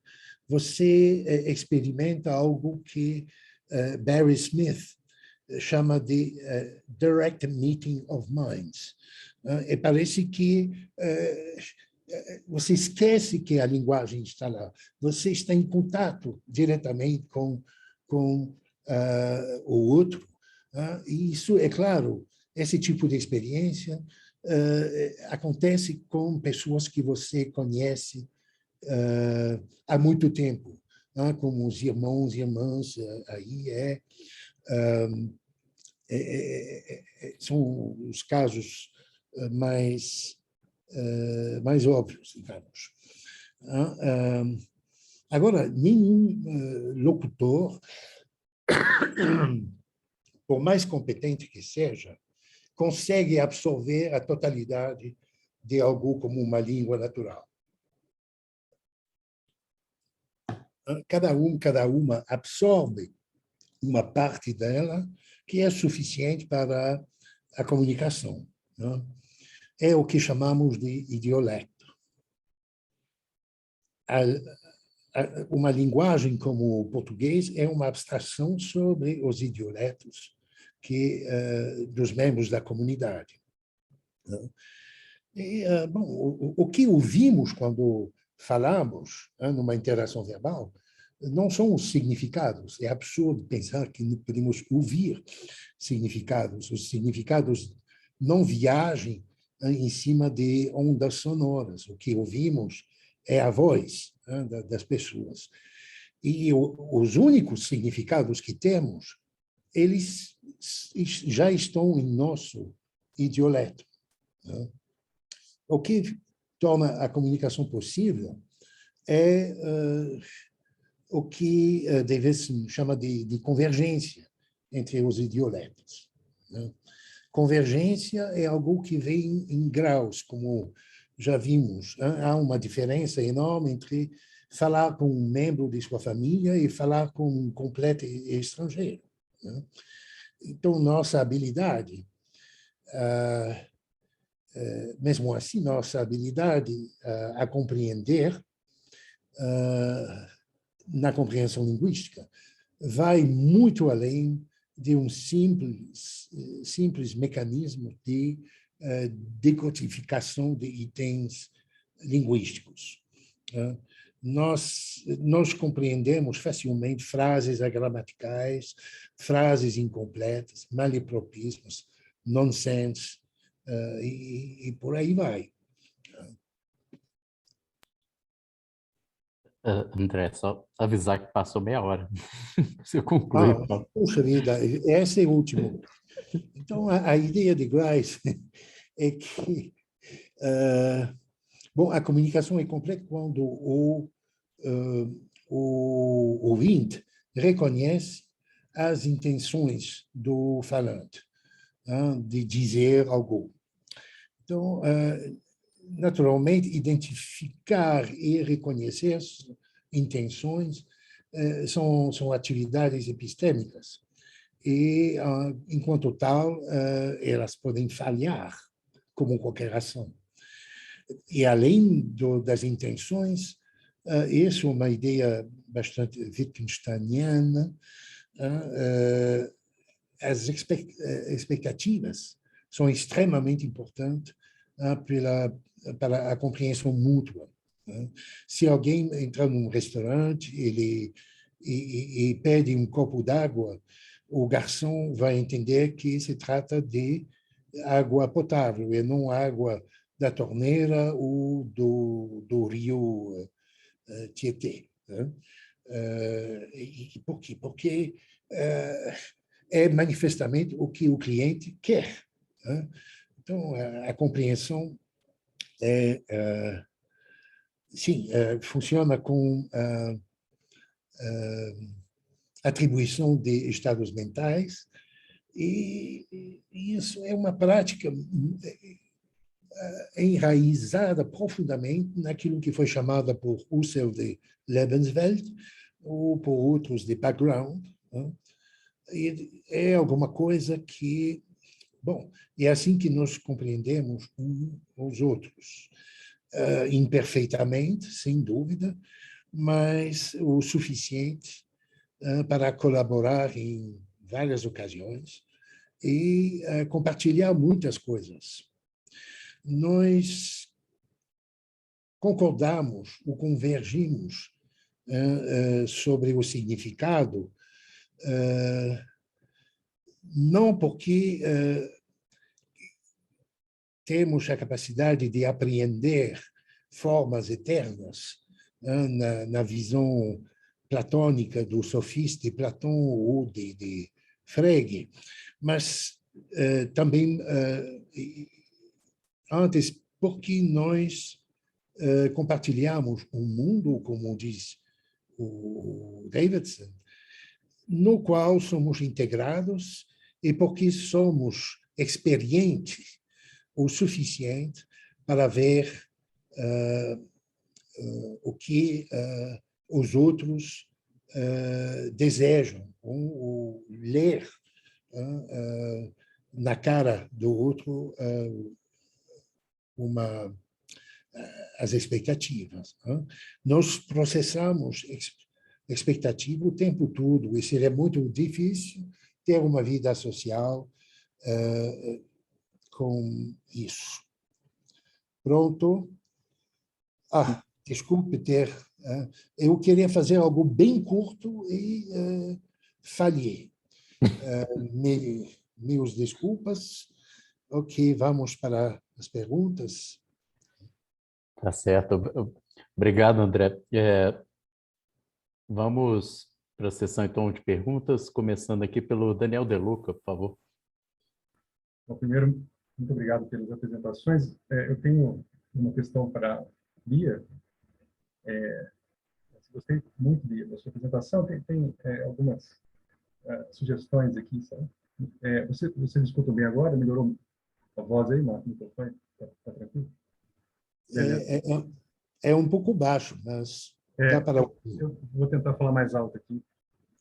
você experimenta algo que Barry Smith chama de direct meeting of minds. E parece que você esquece que a linguagem está lá. Você está em contato diretamente com o outro. E isso, é claro, esse tipo de experiência acontece com pessoas que você conhece há muito tempo, como os irmãos e irmãs. Aí são os casos mais óbvios, digamos. Agora, nenhum locutor, por mais competente que seja, consegue absorver a totalidade de algo como uma língua natural. Cada uma absorve uma parte dela que é suficiente para a comunicação. É o que chamamos de idiolecto. Uma linguagem como o português é uma abstração sobre os idioletos dos membros da comunidade. E, bom, o que ouvimos quando falamos numa interação verbal não são os significados. É absurdo pensar que não podemos ouvir significados. Os significados não viajam em cima de ondas sonoras. O que ouvimos é a voz das pessoas. E os únicos significados que temos, eles já estão em nosso idioleto. O que torna a comunicação possível é o que Davidson chama de convergência entre os idioletos. Convergência é algo que vem em graus, como já vimos, há uma diferença enorme entre falar com um membro de sua família e falar com um completo estrangeiro. Então, nossa habilidade, mesmo assim, nossa habilidade a compreender, na compreensão linguística, vai muito além de um simples mecanismo de decodificação de itens linguísticos. Nós compreendemos facilmente frases agramaticais, frases incompletas, malapropismos, nonsense, e por aí vai. André, só avisar que passou meia hora. Você conclui. Puxa vida, esse é o último. Então, a ideia de Grice é que bom, a comunicação é completa quando o ouvinte reconhece as intenções do falante, de dizer algo. Então, naturalmente, identificar e reconhecer as intenções são atividades epistêmicas. E, enquanto tal, elas podem falhar, como qualquer ação. E, além das intenções, isso é uma ideia bastante Wittgensteiniana, as expectativas são extremamente importantes para a compreensão mútua. Se alguém entra num restaurante e pede um copo d'água, o garçom vai entender que se trata de água potável e não água da torneira ou do rio Tietê. Por quê? Porque é manifestamente o que o cliente quer. Então, a compreensão funciona com atribuição de estados mentais, e isso é uma prática enraizada profundamente naquilo que foi chamada por Husserl de Lebenswelt, ou por outros de background. E é alguma coisa que, bom, é assim que nós compreendemos uns aos outros. Imperfeitamente, sem dúvida, mas o suficiente para colaborar em várias ocasiões e compartilhar muitas coisas. Nós concordamos ou convergimos sobre o significado, não porque temos a capacidade de apreender formas eternas na visão platônica do sofista de Platão ou de Frege, mas também antes porque nós compartilhamos um mundo, como diz o Davidson, no qual somos integrados e porque somos experientes o suficiente para ver o que os outros desejam, ou ler na cara do outro as expectativas. Nós processamos expectativa o tempo todo, e seria muito difícil ter uma vida social com isso. Pronto. Desculpe eu queria fazer algo bem curto e falhei. Meus desculpas. Ok, vamos para as perguntas. Tá certo. Obrigado, André. Vamos para a sessão, então, de perguntas, começando aqui pelo Daniel De Luca, por favor. Bom, primeiro, muito obrigado pelas apresentações. Eu tenho uma questão para a Lia. Gostei muito da sua apresentação. Tem algumas sugestões aqui. Sabe? Você me escuta bem agora? Melhorou a voz aí, Marco? O microfone? Tá tranquilo? É um pouco baixo, mas dá para... Eu vou tentar falar mais alto aqui.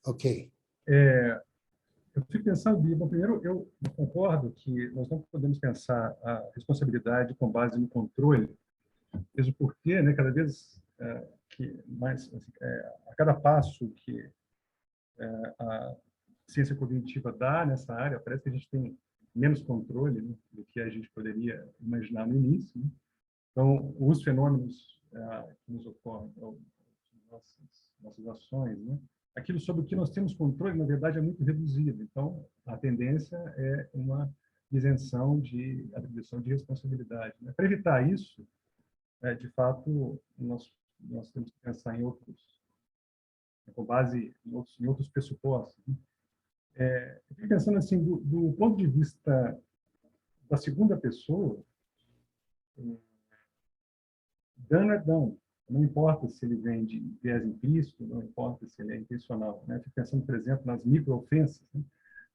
Ok. Eu fico pensando, bom, primeiro, eu concordo que nós não podemos pensar a responsabilidade com base no controle, mesmo porque, né, cada vez que mais, assim, a cada passo que a ciência cognitiva dá nessa área, parece que a gente tem menos controle, né, do que a gente poderia imaginar no início, né? Então, os fenômenos que nos ocorrem, nossas ações, né? Aquilo sobre o que nós temos controle, na verdade, é muito reduzido. Então, a tendência é uma isenção de atribuição de responsabilidade, né? Para evitar isso, de fato, nós temos que pensar em outros, com base em outros pressupostos, né? Eu fico pensando assim, do ponto de vista da segunda pessoa, dano é dano. Não importa se ele vem de viés implícito, não importa se ele é intencional, né? Fico pensando, por exemplo, nas micro-ofensas, né?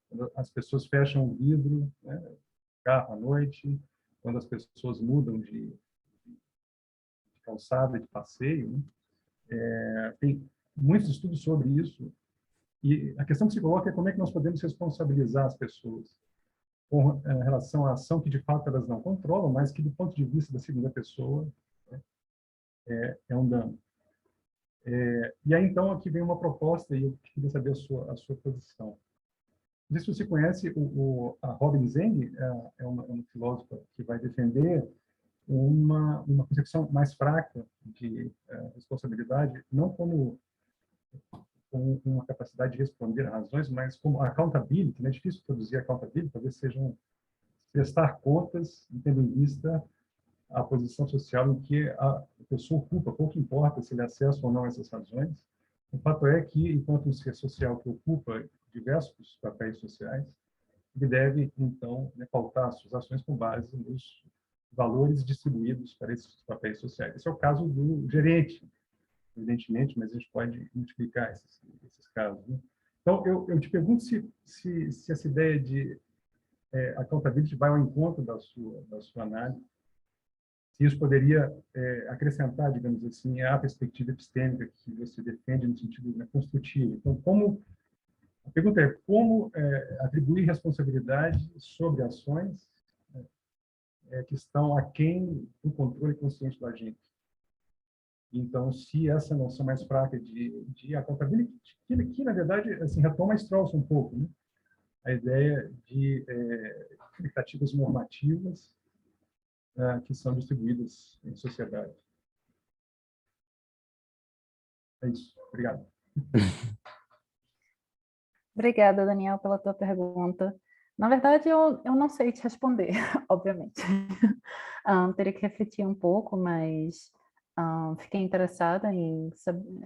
Quando as pessoas fecham o vidro, né, carro à noite, quando as pessoas mudam de calçada, de passeio, né? Tem muitos estudos sobre isso. E a questão que se coloca é como é que nós podemos responsabilizar as pessoas com relação à ação que, de fato, elas não controlam, mas que, do ponto de vista da segunda pessoa, né, é um dano. E aí, então, aqui vem uma proposta e eu queria saber a sua posição. Não sei se você conhece a Robin Zeng, é uma filósofa que vai defender uma concepção mais fraca de responsabilidade, não como uma capacidade de responder a razões, mas como accountability, né? É difícil traduzir accountability, talvez sejam prestar contas, tendo em vista a posição social em que a pessoa ocupa, pouco importa se ele acessa ou não essas razões. O fato é que, enquanto um ser social que ocupa diversos papéis sociais, ele deve, então, né, pautar suas ações com base nos valores distribuídos para esses papéis sociais. Esse é o caso do gerente, evidentemente, mas a gente pode multiplicar esses casos, né? Então, eu te pergunto se essa ideia de accountability vai ao encontro da sua análise, se isso poderia acrescentar, digamos assim, à perspectiva epistêmica que você defende no sentido, né, construtivo. Então, a pergunta é como atribuir responsabilidade sobre ações que estão aquém do controle consciente do agente. Então, se essa noção mais fraca de accountability, que na verdade, assim, retoma Strauss um pouco, né? A ideia de expectativas normativas que são distribuídas em sociedade. É isso. Obrigado. Obrigada, Daniel, pela tua pergunta. Na verdade, eu não sei te responder, obviamente. Teria que refletir um pouco, mas fiquei interessada em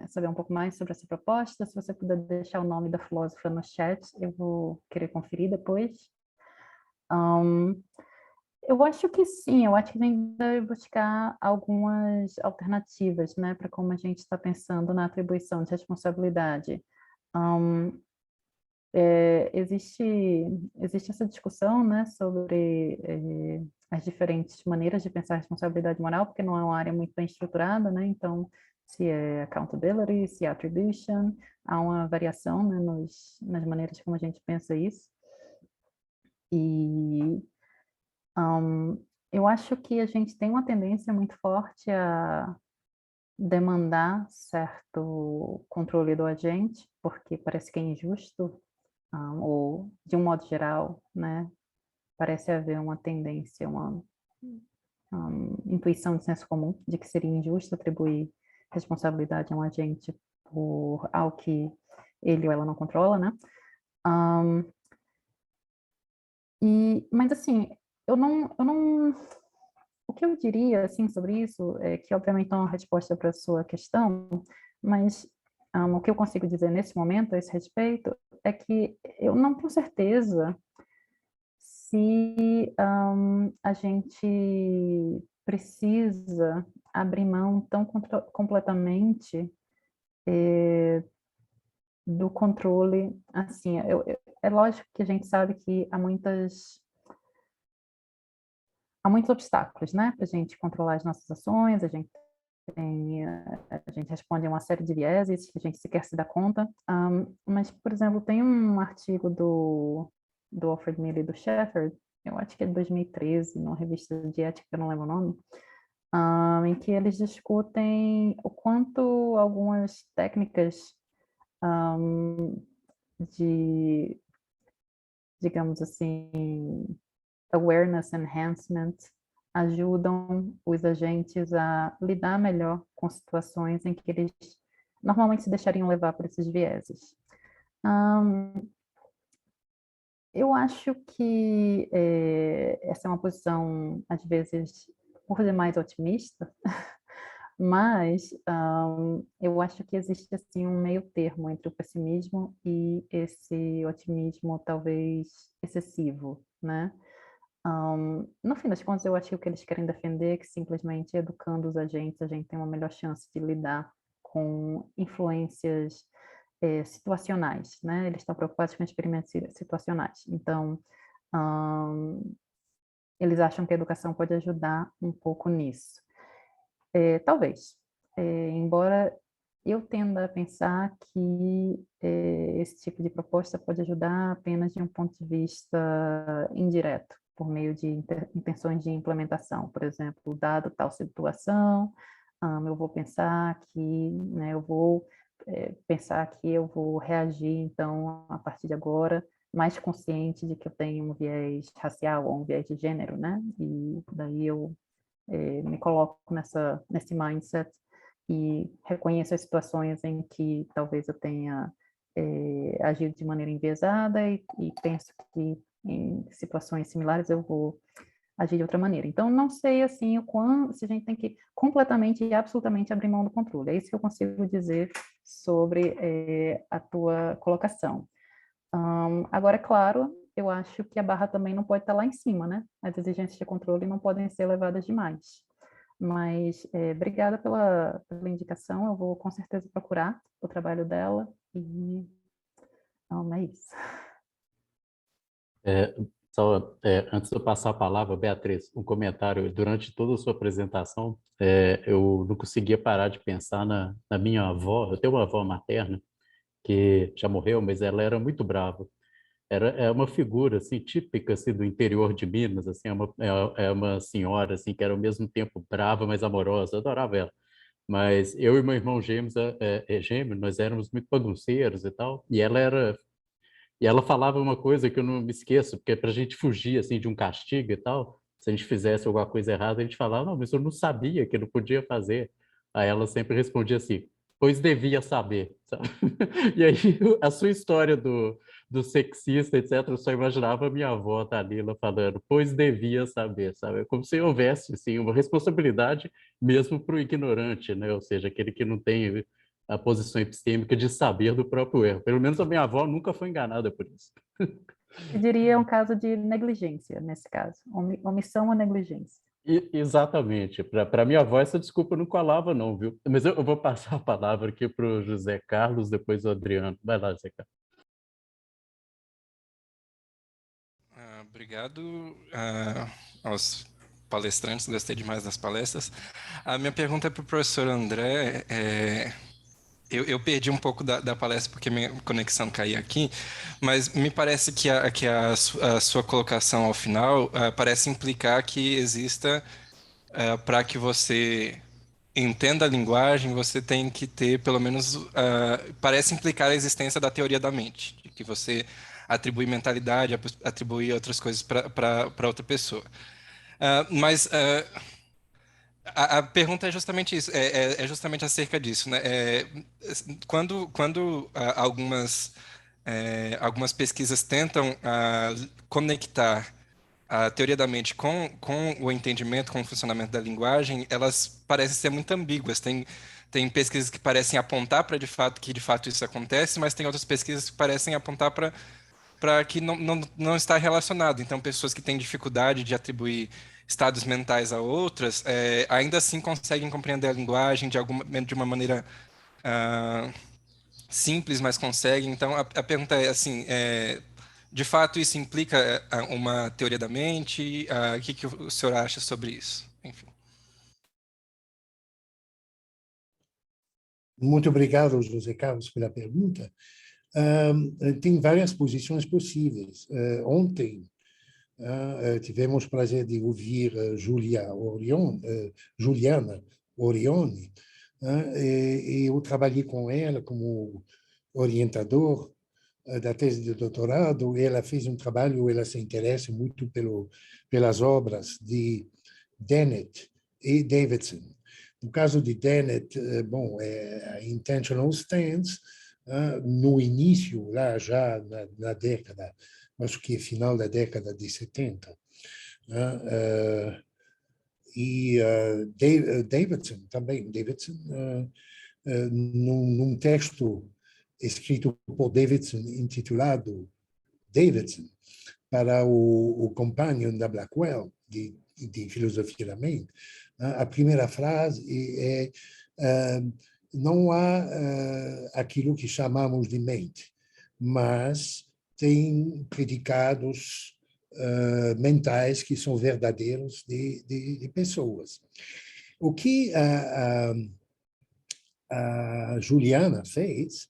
saber um pouco mais sobre essa proposta. Se você puder deixar o nome da filósofa no chat, eu vou querer conferir depois. Eu acho que sim, eu acho que a gente deve buscar algumas alternativas, né, para como a gente está pensando na atribuição de responsabilidade. Existe essa discussão, né, sobre as diferentes maneiras de pensar a responsabilidade moral, porque não é uma área muito bem estruturada, né, então se é accountability, se é attribution, há uma variação, né, nas maneiras como a gente pensa isso. E eu acho que a gente tem uma tendência muito forte a demandar certo controle do agente, porque parece que é injusto, ou de um modo geral, né, parece haver uma tendência, uma intuição de senso comum de que seria injusto atribuir responsabilidade a um agente por algo que ele ou ela não controla, né? Mas assim, eu não, o que eu diria assim sobre isso é que obviamente não é uma resposta para a sua questão, mas o que eu consigo dizer nesse momento a esse respeito é que eu não tenho certeza se a gente precisa abrir mão tão completamente do controle. Assim, é lógico que a gente sabe que há há muitos obstáculos, né, para a gente controlar as nossas ações, a gente responde a uma série de vieses que a gente sequer se dá conta. Mas, por exemplo, tem um artigo do Alfred Miller e do Shepard, eu acho que é de 2013, numa revista de ética, eu não lembro o nome, em que eles discutem o quanto algumas técnicas de, digamos assim, awareness enhancement ajudam os agentes a lidar melhor com situações em que eles normalmente se deixariam levar por esses vieses. Eu acho que essa é uma posição, às vezes, por demais otimista, mas eu acho que existe assim um meio termo entre o pessimismo e esse otimismo talvez excessivo, né? No fim das contas, eu acho que o que eles querem defender é que simplesmente educando os agentes, a gente tem uma melhor chance de lidar com influências situacionais, né? Eles estão preocupados com experimentos situacionais. Então, eles acham que a educação pode ajudar um pouco nisso. Talvez, embora eu tenda a pensar que esse tipo de proposta pode ajudar apenas de um ponto de vista indireto, por meio de intenções de implementação. Por exemplo, dado tal situação, eu vou pensar que, né, eu vou reagir, então, a partir de agora, mais consciente de que eu tenho um viés racial ou um viés de gênero, né? E daí eu me coloco nesse mindset e reconheço as situações em que talvez eu tenha agido de maneira enviesada e penso que em situações similares eu vou agir de outra maneira. Então, não sei, assim, se a gente tem que completamente e absolutamente abrir mão do controle. É isso que eu consigo dizer sobre a tua colocação. Agora, é claro, eu acho que a barra também não pode estar lá em cima, né? As exigências de controle não podem ser elevadas demais. Mas, obrigada pela indicação, eu vou com certeza procurar o trabalho dela e é isso. Antes de eu passar a palavra, Beatriz, um comentário. Durante toda a sua apresentação, eu não conseguia parar de pensar na minha avó. Eu tenho uma avó materna que já morreu, mas ela era muito brava. É uma figura assim típica assim do interior de Minas, assim, é uma senhora assim que era ao mesmo tempo brava, mas amorosa. Eu adorava ela. Mas eu e meu irmão gêmeo, nós éramos muito bagunceiros e tal. E ela falava uma coisa que eu não me esqueço, porque para a gente fugir assim de um castigo e tal, se a gente fizesse alguma coisa errada, a gente falava, não, mas eu não sabia que não podia fazer. Aí ela sempre respondia assim, pois devia saber, sabe? E aí a sua história do sexista, etc., eu só imaginava a minha avó, Dalila, falando, pois devia saber, sabe? É como se houvesse assim, uma responsabilidade mesmo para o ignorante, né? Ou seja, aquele que não tem a posição epistêmica de saber do próprio erro. Pelo menos a minha avó nunca foi enganada por isso. Eu diria um caso de negligência, nesse caso. Omissão ou negligência. Exatamente. Para minha avó, essa desculpa não colava, não, viu? Mas eu vou passar a palavra aqui para o José Carlos, depois o Adriano. Vai lá, José Carlos. Obrigado aos palestrantes, gostei demais das palestras. A minha pergunta é para o professor André. Eu perdi um pouco da palestra porque minha conexão caiu aqui, mas me parece que a sua colocação ao final parece implicar que exista, para que você entenda a linguagem, você tem que ter, pelo menos, parece implicar a existência da teoria da mente, de que você atribui mentalidade, atribui outras coisas para outra pessoa. Mas a pergunta é justamente isso, é justamente acerca disso, né? Quando algumas pesquisas tentam conectar a teoria da mente com o entendimento, com o funcionamento da linguagem, elas parecem ser muito ambíguas. Tem pesquisas que parecem apontar para que de fato isso acontece, mas tem outras pesquisas que parecem apontar para que não está relacionado. Então, pessoas que têm dificuldade de atribuir estados mentais a outras, ainda assim conseguem compreender a linguagem de uma maneira simples, mas conseguem. Então, a pergunta é assim, de fato, isso implica uma teoria da mente? O que o senhor acha sobre isso? Enfim. Muito obrigado, José Carlos, pela pergunta. Tem várias posições possíveis. Ontem, tivemos o prazer de ouvir Juliana Orione, e eu trabalhei com ela como orientador da tese de doutorado. Ela fez um trabalho, ela se interessa muito pelas obras de Dennett e Davidson. No caso de Dennett, bom, a Intentional Stance, no início, lá já na década, acho que final da década de 70, e Davidson também, num texto escrito por Davidson, intitulado Davidson, para o Companion da Blackwell, de Filosofia da Mente, a primeira frase é não há aquilo que chamamos de mente, mas tem predicados mentais que são verdadeiros de pessoas. O que a Juliana fez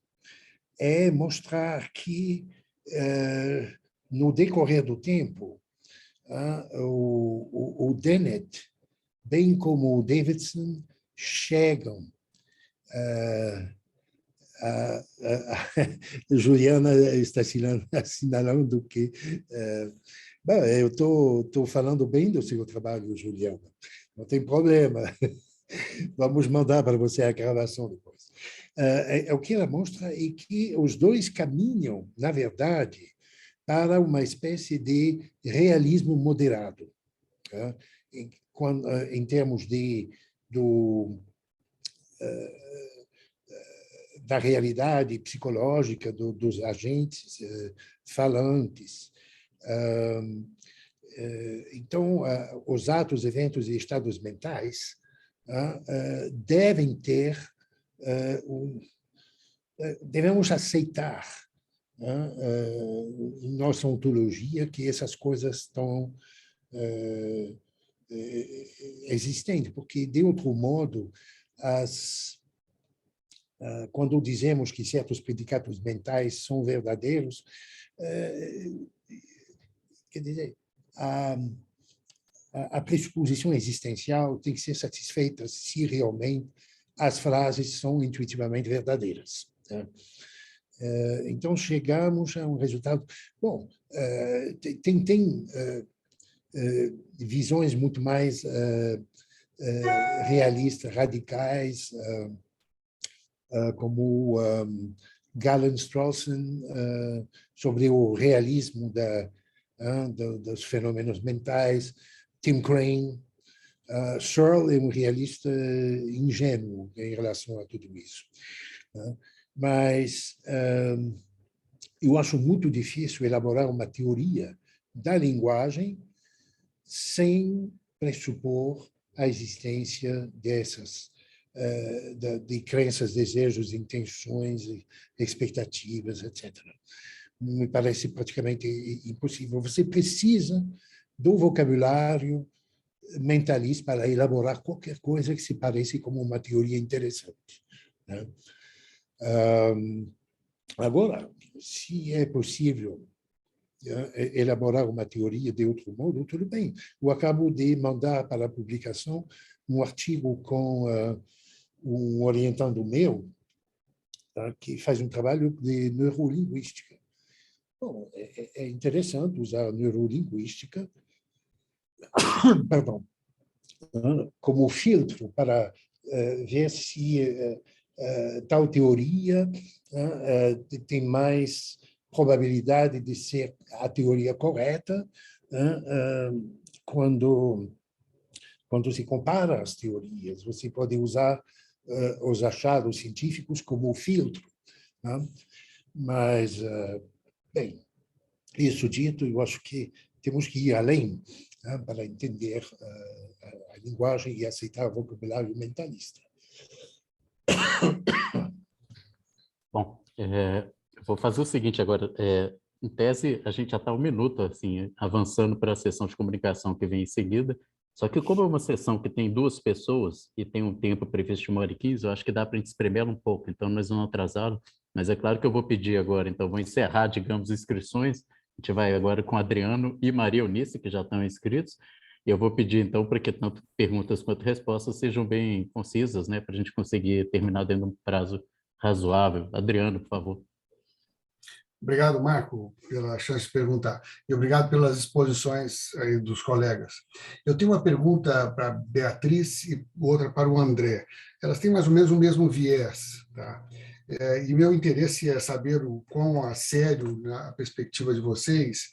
é mostrar que, no decorrer do tempo, o Dennett, bem como o Davidson, chegam Juliana está assinalando que bom, eu estou falando bem do seu trabalho, Juliana, não tem problema. Vamos mandar para você a gravação depois. O que ela mostra é que os dois caminham, na verdade, para uma espécie de realismo moderado, em termos da realidade psicológica dos agentes falantes. Então, os atos, eventos e estados mentais devem ter, devemos aceitar em nossa ontologia que essas coisas estão existentes, porque, de outro modo, quando dizemos que certos predicados mentais são verdadeiros, quer dizer, a pressuposição existencial tem que ser satisfeita se realmente as frases são intuitivamente verdadeiras. Então, chegamos a um resultado... Bom, tem visões muito mais realistas, radicais, como Galen Strawson, sobre o realismo dos fenômenos mentais, Tim Crane. Searle é um realista ingênuo em relação a tudo isso. Mas eu acho muito difícil elaborar uma teoria da linguagem sem pressupor a existência dessas, de crenças, desejos, intenções, expectativas, etc. Me parece praticamente impossível. Você precisa do vocabulário mentalista para elaborar qualquer coisa que se pareça como uma teoria interessante. Agora, se é possível elaborar uma teoria de outro modo, tudo bem. Eu acabo de mandar para a publicação um artigo com um orientando meu, que faz um trabalho de neurolinguística. Bom, é interessante usar a neurolinguística perdão, como filtro para ver se tal teoria tem mais probabilidade de ser a teoria correta quando se compara as teorias. Você pode usar os achados científicos como filtro. Mas, bem, isso dito, eu acho que temos que ir além para entender a linguagem e aceitar o vocabulário mentalista. Bom, vou fazer o seguinte agora. em tese, a gente já está 1 minuto, assim, avançando para a sessão de comunicação que vem em seguida. Só que como é uma sessão que tem 2 pessoas e tem um tempo previsto de 1h15, eu acho que dá para a gente espremer ela um pouco, então nós vamos atrasá-lo. Mas é claro que eu vou pedir agora, então vou encerrar, digamos, inscrições. A gente vai agora com Adriano e Maria Eunice, que já estão inscritos. E eu vou pedir, então, para que tanto perguntas quanto respostas sejam bem concisas, né, para a gente conseguir terminar dentro de um prazo razoável. Adriano, por favor. Obrigado, Marco, pela chance de perguntar. E obrigado pelas exposições aí dos colegas. Eu tenho uma pergunta para a Beatriz e outra para o André. Elas têm mais ou menos o mesmo viés, tá? E meu interesse é saber o quão a sério, na perspectiva de vocês,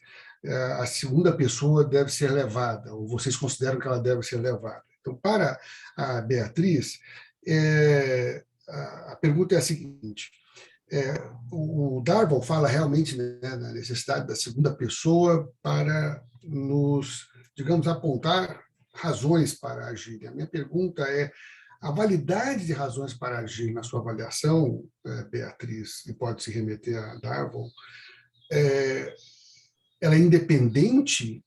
a segunda pessoa deve ser levada, ou vocês consideram que ela deve ser levada. Então, para a Beatriz, a pergunta é a seguinte: o Darwin fala realmente, né, na necessidade da segunda pessoa para nos, digamos, apontar razões para agir. A minha pergunta é: a validade de razões para agir na sua avaliação, Beatriz, e pode se remeter a Darwin, ela é independente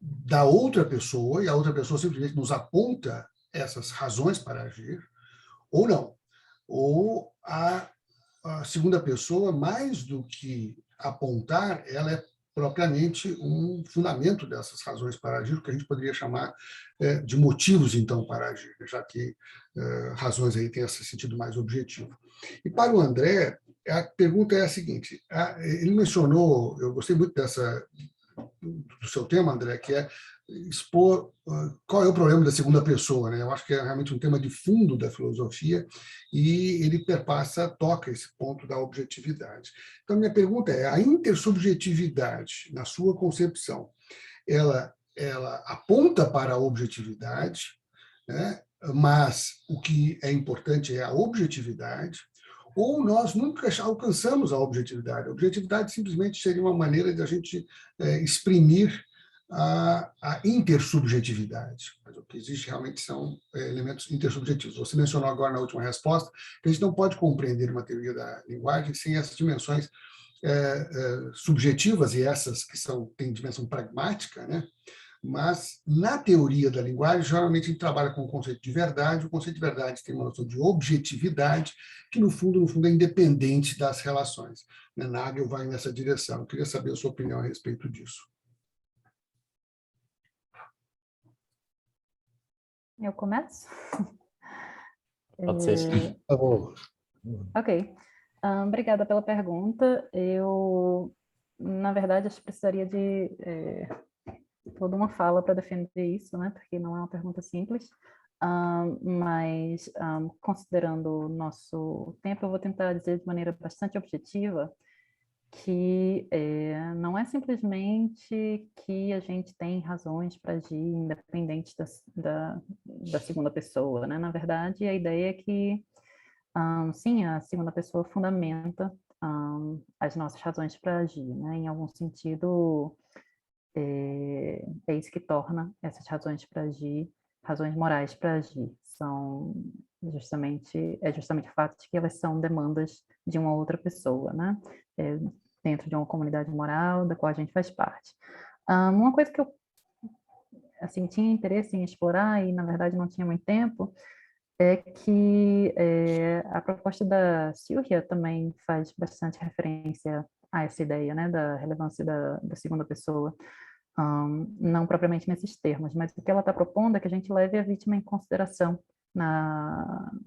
da outra pessoa, e a outra pessoa simplesmente nos aponta essas razões para agir, ou não? Ou a segunda pessoa, mais do que apontar, ela é propriamente um fundamento dessas razões para agir, o que a gente poderia chamar de motivos, então, para agir, já que razões aí têm esse sentido mais objetivo. E para o André, a pergunta é a seguinte: ele mencionou, eu gostei muito do seu tema, André, que é expor qual é o problema da segunda pessoa, né? Eu acho que é realmente um tema de fundo da filosofia e ele toca esse ponto da objetividade. Então, minha pergunta é: a intersubjetividade, na sua concepção, ela aponta para a objetividade, né? Mas o que é importante é a objetividade, ou nós nunca alcançamos a objetividade? A objetividade simplesmente seria uma maneira de a gente exprimir a intersubjetividade. Mas o que existe realmente são elementos intersubjetivos. Você mencionou agora na última resposta que a gente não pode compreender uma teoria da linguagem sem essas dimensões subjetivas, e essas que têm dimensão pragmática, né? Mas, na teoria da linguagem, geralmente a gente trabalha com o conceito de verdade. O conceito de verdade tem uma noção de objetividade, que, no fundo, é independente das relações. Nagel vai nessa direção. Eu queria saber a sua opinião a respeito disso. Eu começo? Pode ser, sim. Por favor. Ok. Obrigada pela pergunta. Eu, na verdade, acho que precisaria de toda uma fala para defender isso, né? Porque não é uma pergunta simples. Mas, considerando o nosso tempo, eu vou tentar dizer de maneira bastante objetiva que não é simplesmente que a gente tem razões para agir independente da segunda pessoa, né? Na verdade, a ideia é que, sim, a segunda pessoa fundamenta as nossas razões para agir, né? Em algum sentido, é isso que torna essas razões para agir, razões morais para agir. É justamente o fato de que elas são demandas de uma outra pessoa, né? Dentro de uma comunidade moral da qual a gente faz parte. Uma coisa que eu assim, tinha interesse em explorar, e na verdade não tinha muito tempo, é que a proposta da Silvia também faz bastante referência a essa ideia, né, da relevância da segunda pessoa. Não propriamente nesses termos, mas o que ela está propondo é que a gente leve a vítima em consideração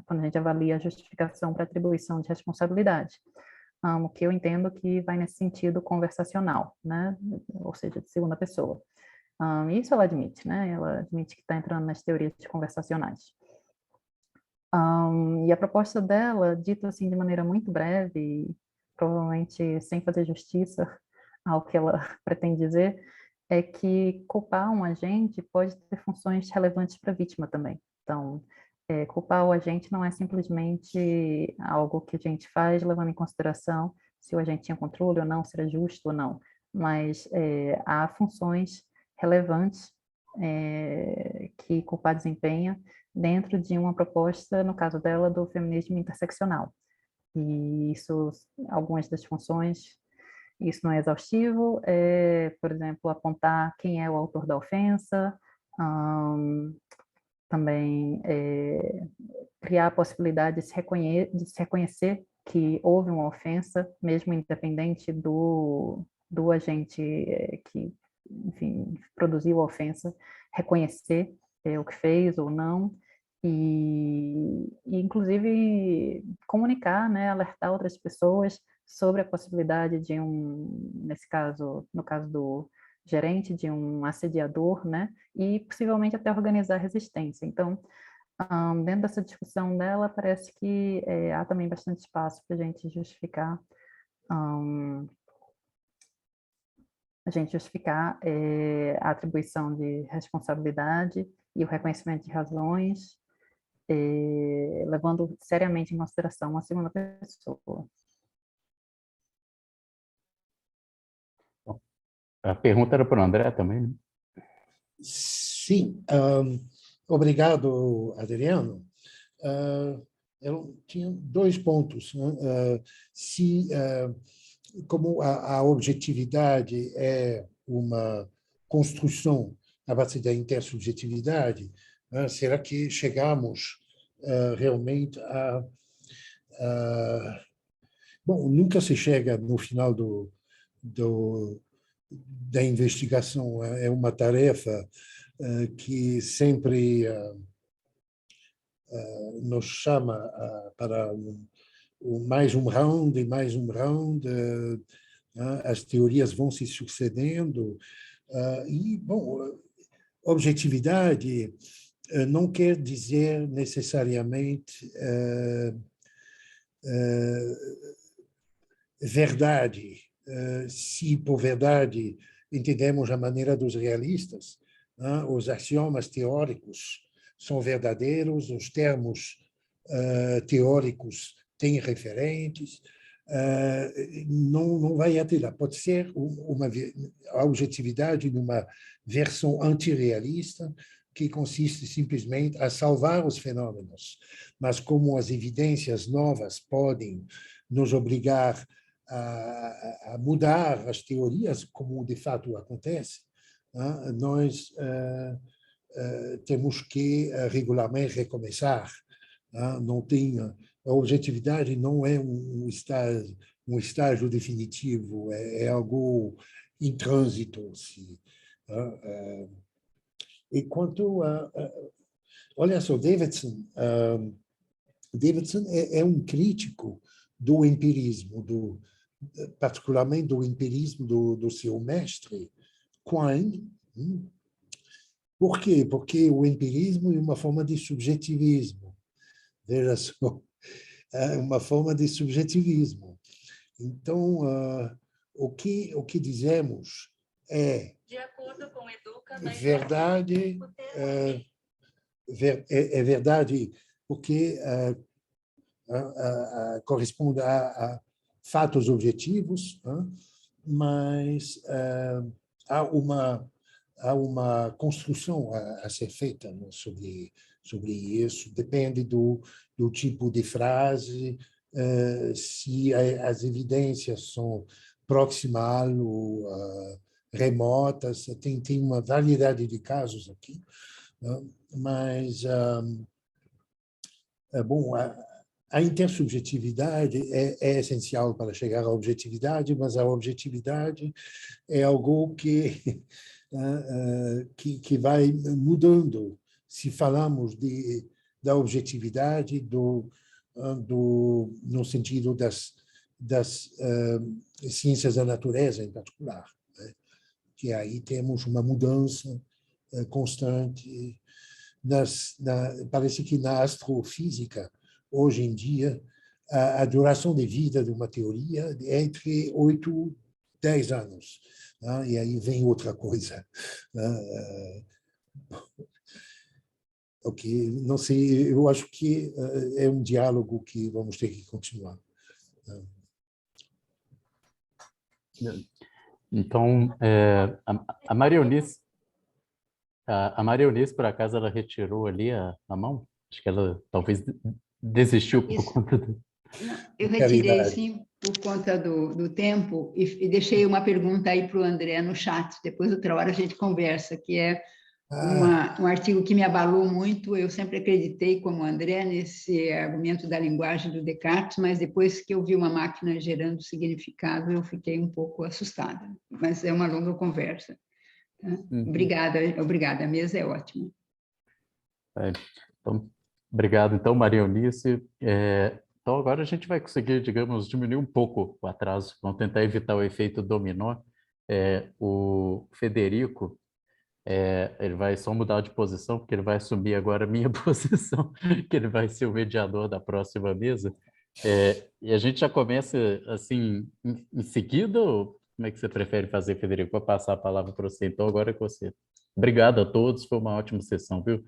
quando a gente avalia a justificação para atribuição de responsabilidade. O que eu entendo que vai nesse sentido conversacional, né? Ou seja, de segunda pessoa. Isso ela admite, né? Ela admite que está entrando nas teorias conversacionais. E a proposta dela, dita assim de maneira muito breve, provavelmente sem fazer justiça ao que ela pretende dizer, é que culpar um agente pode ter funções relevantes para a vítima também. Então, culpar o agente não é simplesmente algo que a gente faz levando em consideração se o agente tinha controle ou não, se era justo ou não, mas há funções relevantes que culpar desempenha dentro de uma proposta, no caso dela, do feminismo interseccional. E isso, algumas das funções isso não é exaustivo, por exemplo, apontar quem é o autor da ofensa, também criar a possibilidade de se reconhecer que houve uma ofensa, mesmo independente do agente que, enfim, produziu a ofensa, reconhecer o que fez ou não, e inclusive comunicar, né, alertar outras pessoas sobre a possibilidade de nesse caso, no caso do gerente, de um assediador, né, e possivelmente até organizar resistência. Então, dentro dessa discussão dela, parece que há também bastante espaço para a gente justificar a atribuição de responsabilidade e o reconhecimento de razões, levando seriamente em consideração a segunda pessoa. A pergunta era para o André também, né? Sim, obrigado, Adriano. Eu tinha 2 pontos, né? Como a objetividade é uma construção a partir da intersubjetividade, né? Será que chegamos realmente a... Bom, nunca se chega no final da investigação, é uma tarefa que sempre nos chama para mais um round e mais um round, as teorias vão se sucedendo, e, bom, objetividade não quer dizer necessariamente verdade. Se por verdade entendemos a maneira dos realistas, os axiomas teóricos são verdadeiros, os termos teóricos têm referentes, não vai até lá. Pode ser a objetividade numa versão antirrealista, que consiste simplesmente a salvar os fenômenos, mas como as evidências novas podem nos obrigar a mudar as teorias, como de fato acontece, nós temos que regularmente recomeçar. Não tem, a objetividade não é um estágio definitivo, é algo em trânsito. E quanto a... Olha só, Davidson é um crítico do empirismo, particularmente do empirismo do seu mestre, Quine. Por quê? Porque o empirismo é uma forma de subjetivismo. Veja só, é uma forma de subjetivismo. Então, o que dizemos é de acordo com Educa, verdade, é verdade, porque corresponde a fatos objetivos, mas há uma construção a ser feita, né, sobre isso. Depende do tipo de frase, se as evidências são proximal ou remotas. Tem uma variedade de casos aqui, né? Mas bom, a intersubjetividade é essencial para chegar à objetividade, mas a objetividade é algo que vai mudando. Se falamos da objetividade no sentido das ciências da natureza, em particular, né? Que aí temos uma mudança constante. Parece que na astrofísica, hoje em dia, a duração de vida de uma teoria é entre 8 e 10 anos. E aí vem outra coisa. Ok, não sei, eu acho que é um diálogo que vamos ter que continuar. Então, a Maria Eunice, por acaso, ela retirou ali a mão? Acho que ela talvez desistiu por Isso. conta do... Eu Caridade. retirei, sim, por conta do tempo, e deixei uma pergunta aí para o André no chat. Depois, outra hora, a gente conversa, que é um artigo que me abalou muito. Eu sempre acreditei, como André, nesse argumento da linguagem do Descartes, mas depois que eu vi uma máquina gerando significado, eu fiquei um pouco assustada. Mas é uma longa conversa. Tá? Obrigada, obrigada. A mesa é ótima. Então, obrigado, então, Maria Eunice. Então, agora a gente vai conseguir, digamos, diminuir um pouco o atraso. Vamos tentar evitar o efeito dominó. O Federico, ele vai só mudar de posição, porque ele vai assumir agora a minha posição, que ele vai ser o mediador da próxima mesa. E a gente já começa, assim, em seguida, ou como é que você prefere fazer, Federico? Vou passar a palavra para você, então, agora é com você. Obrigado a todos, foi uma ótima sessão, viu?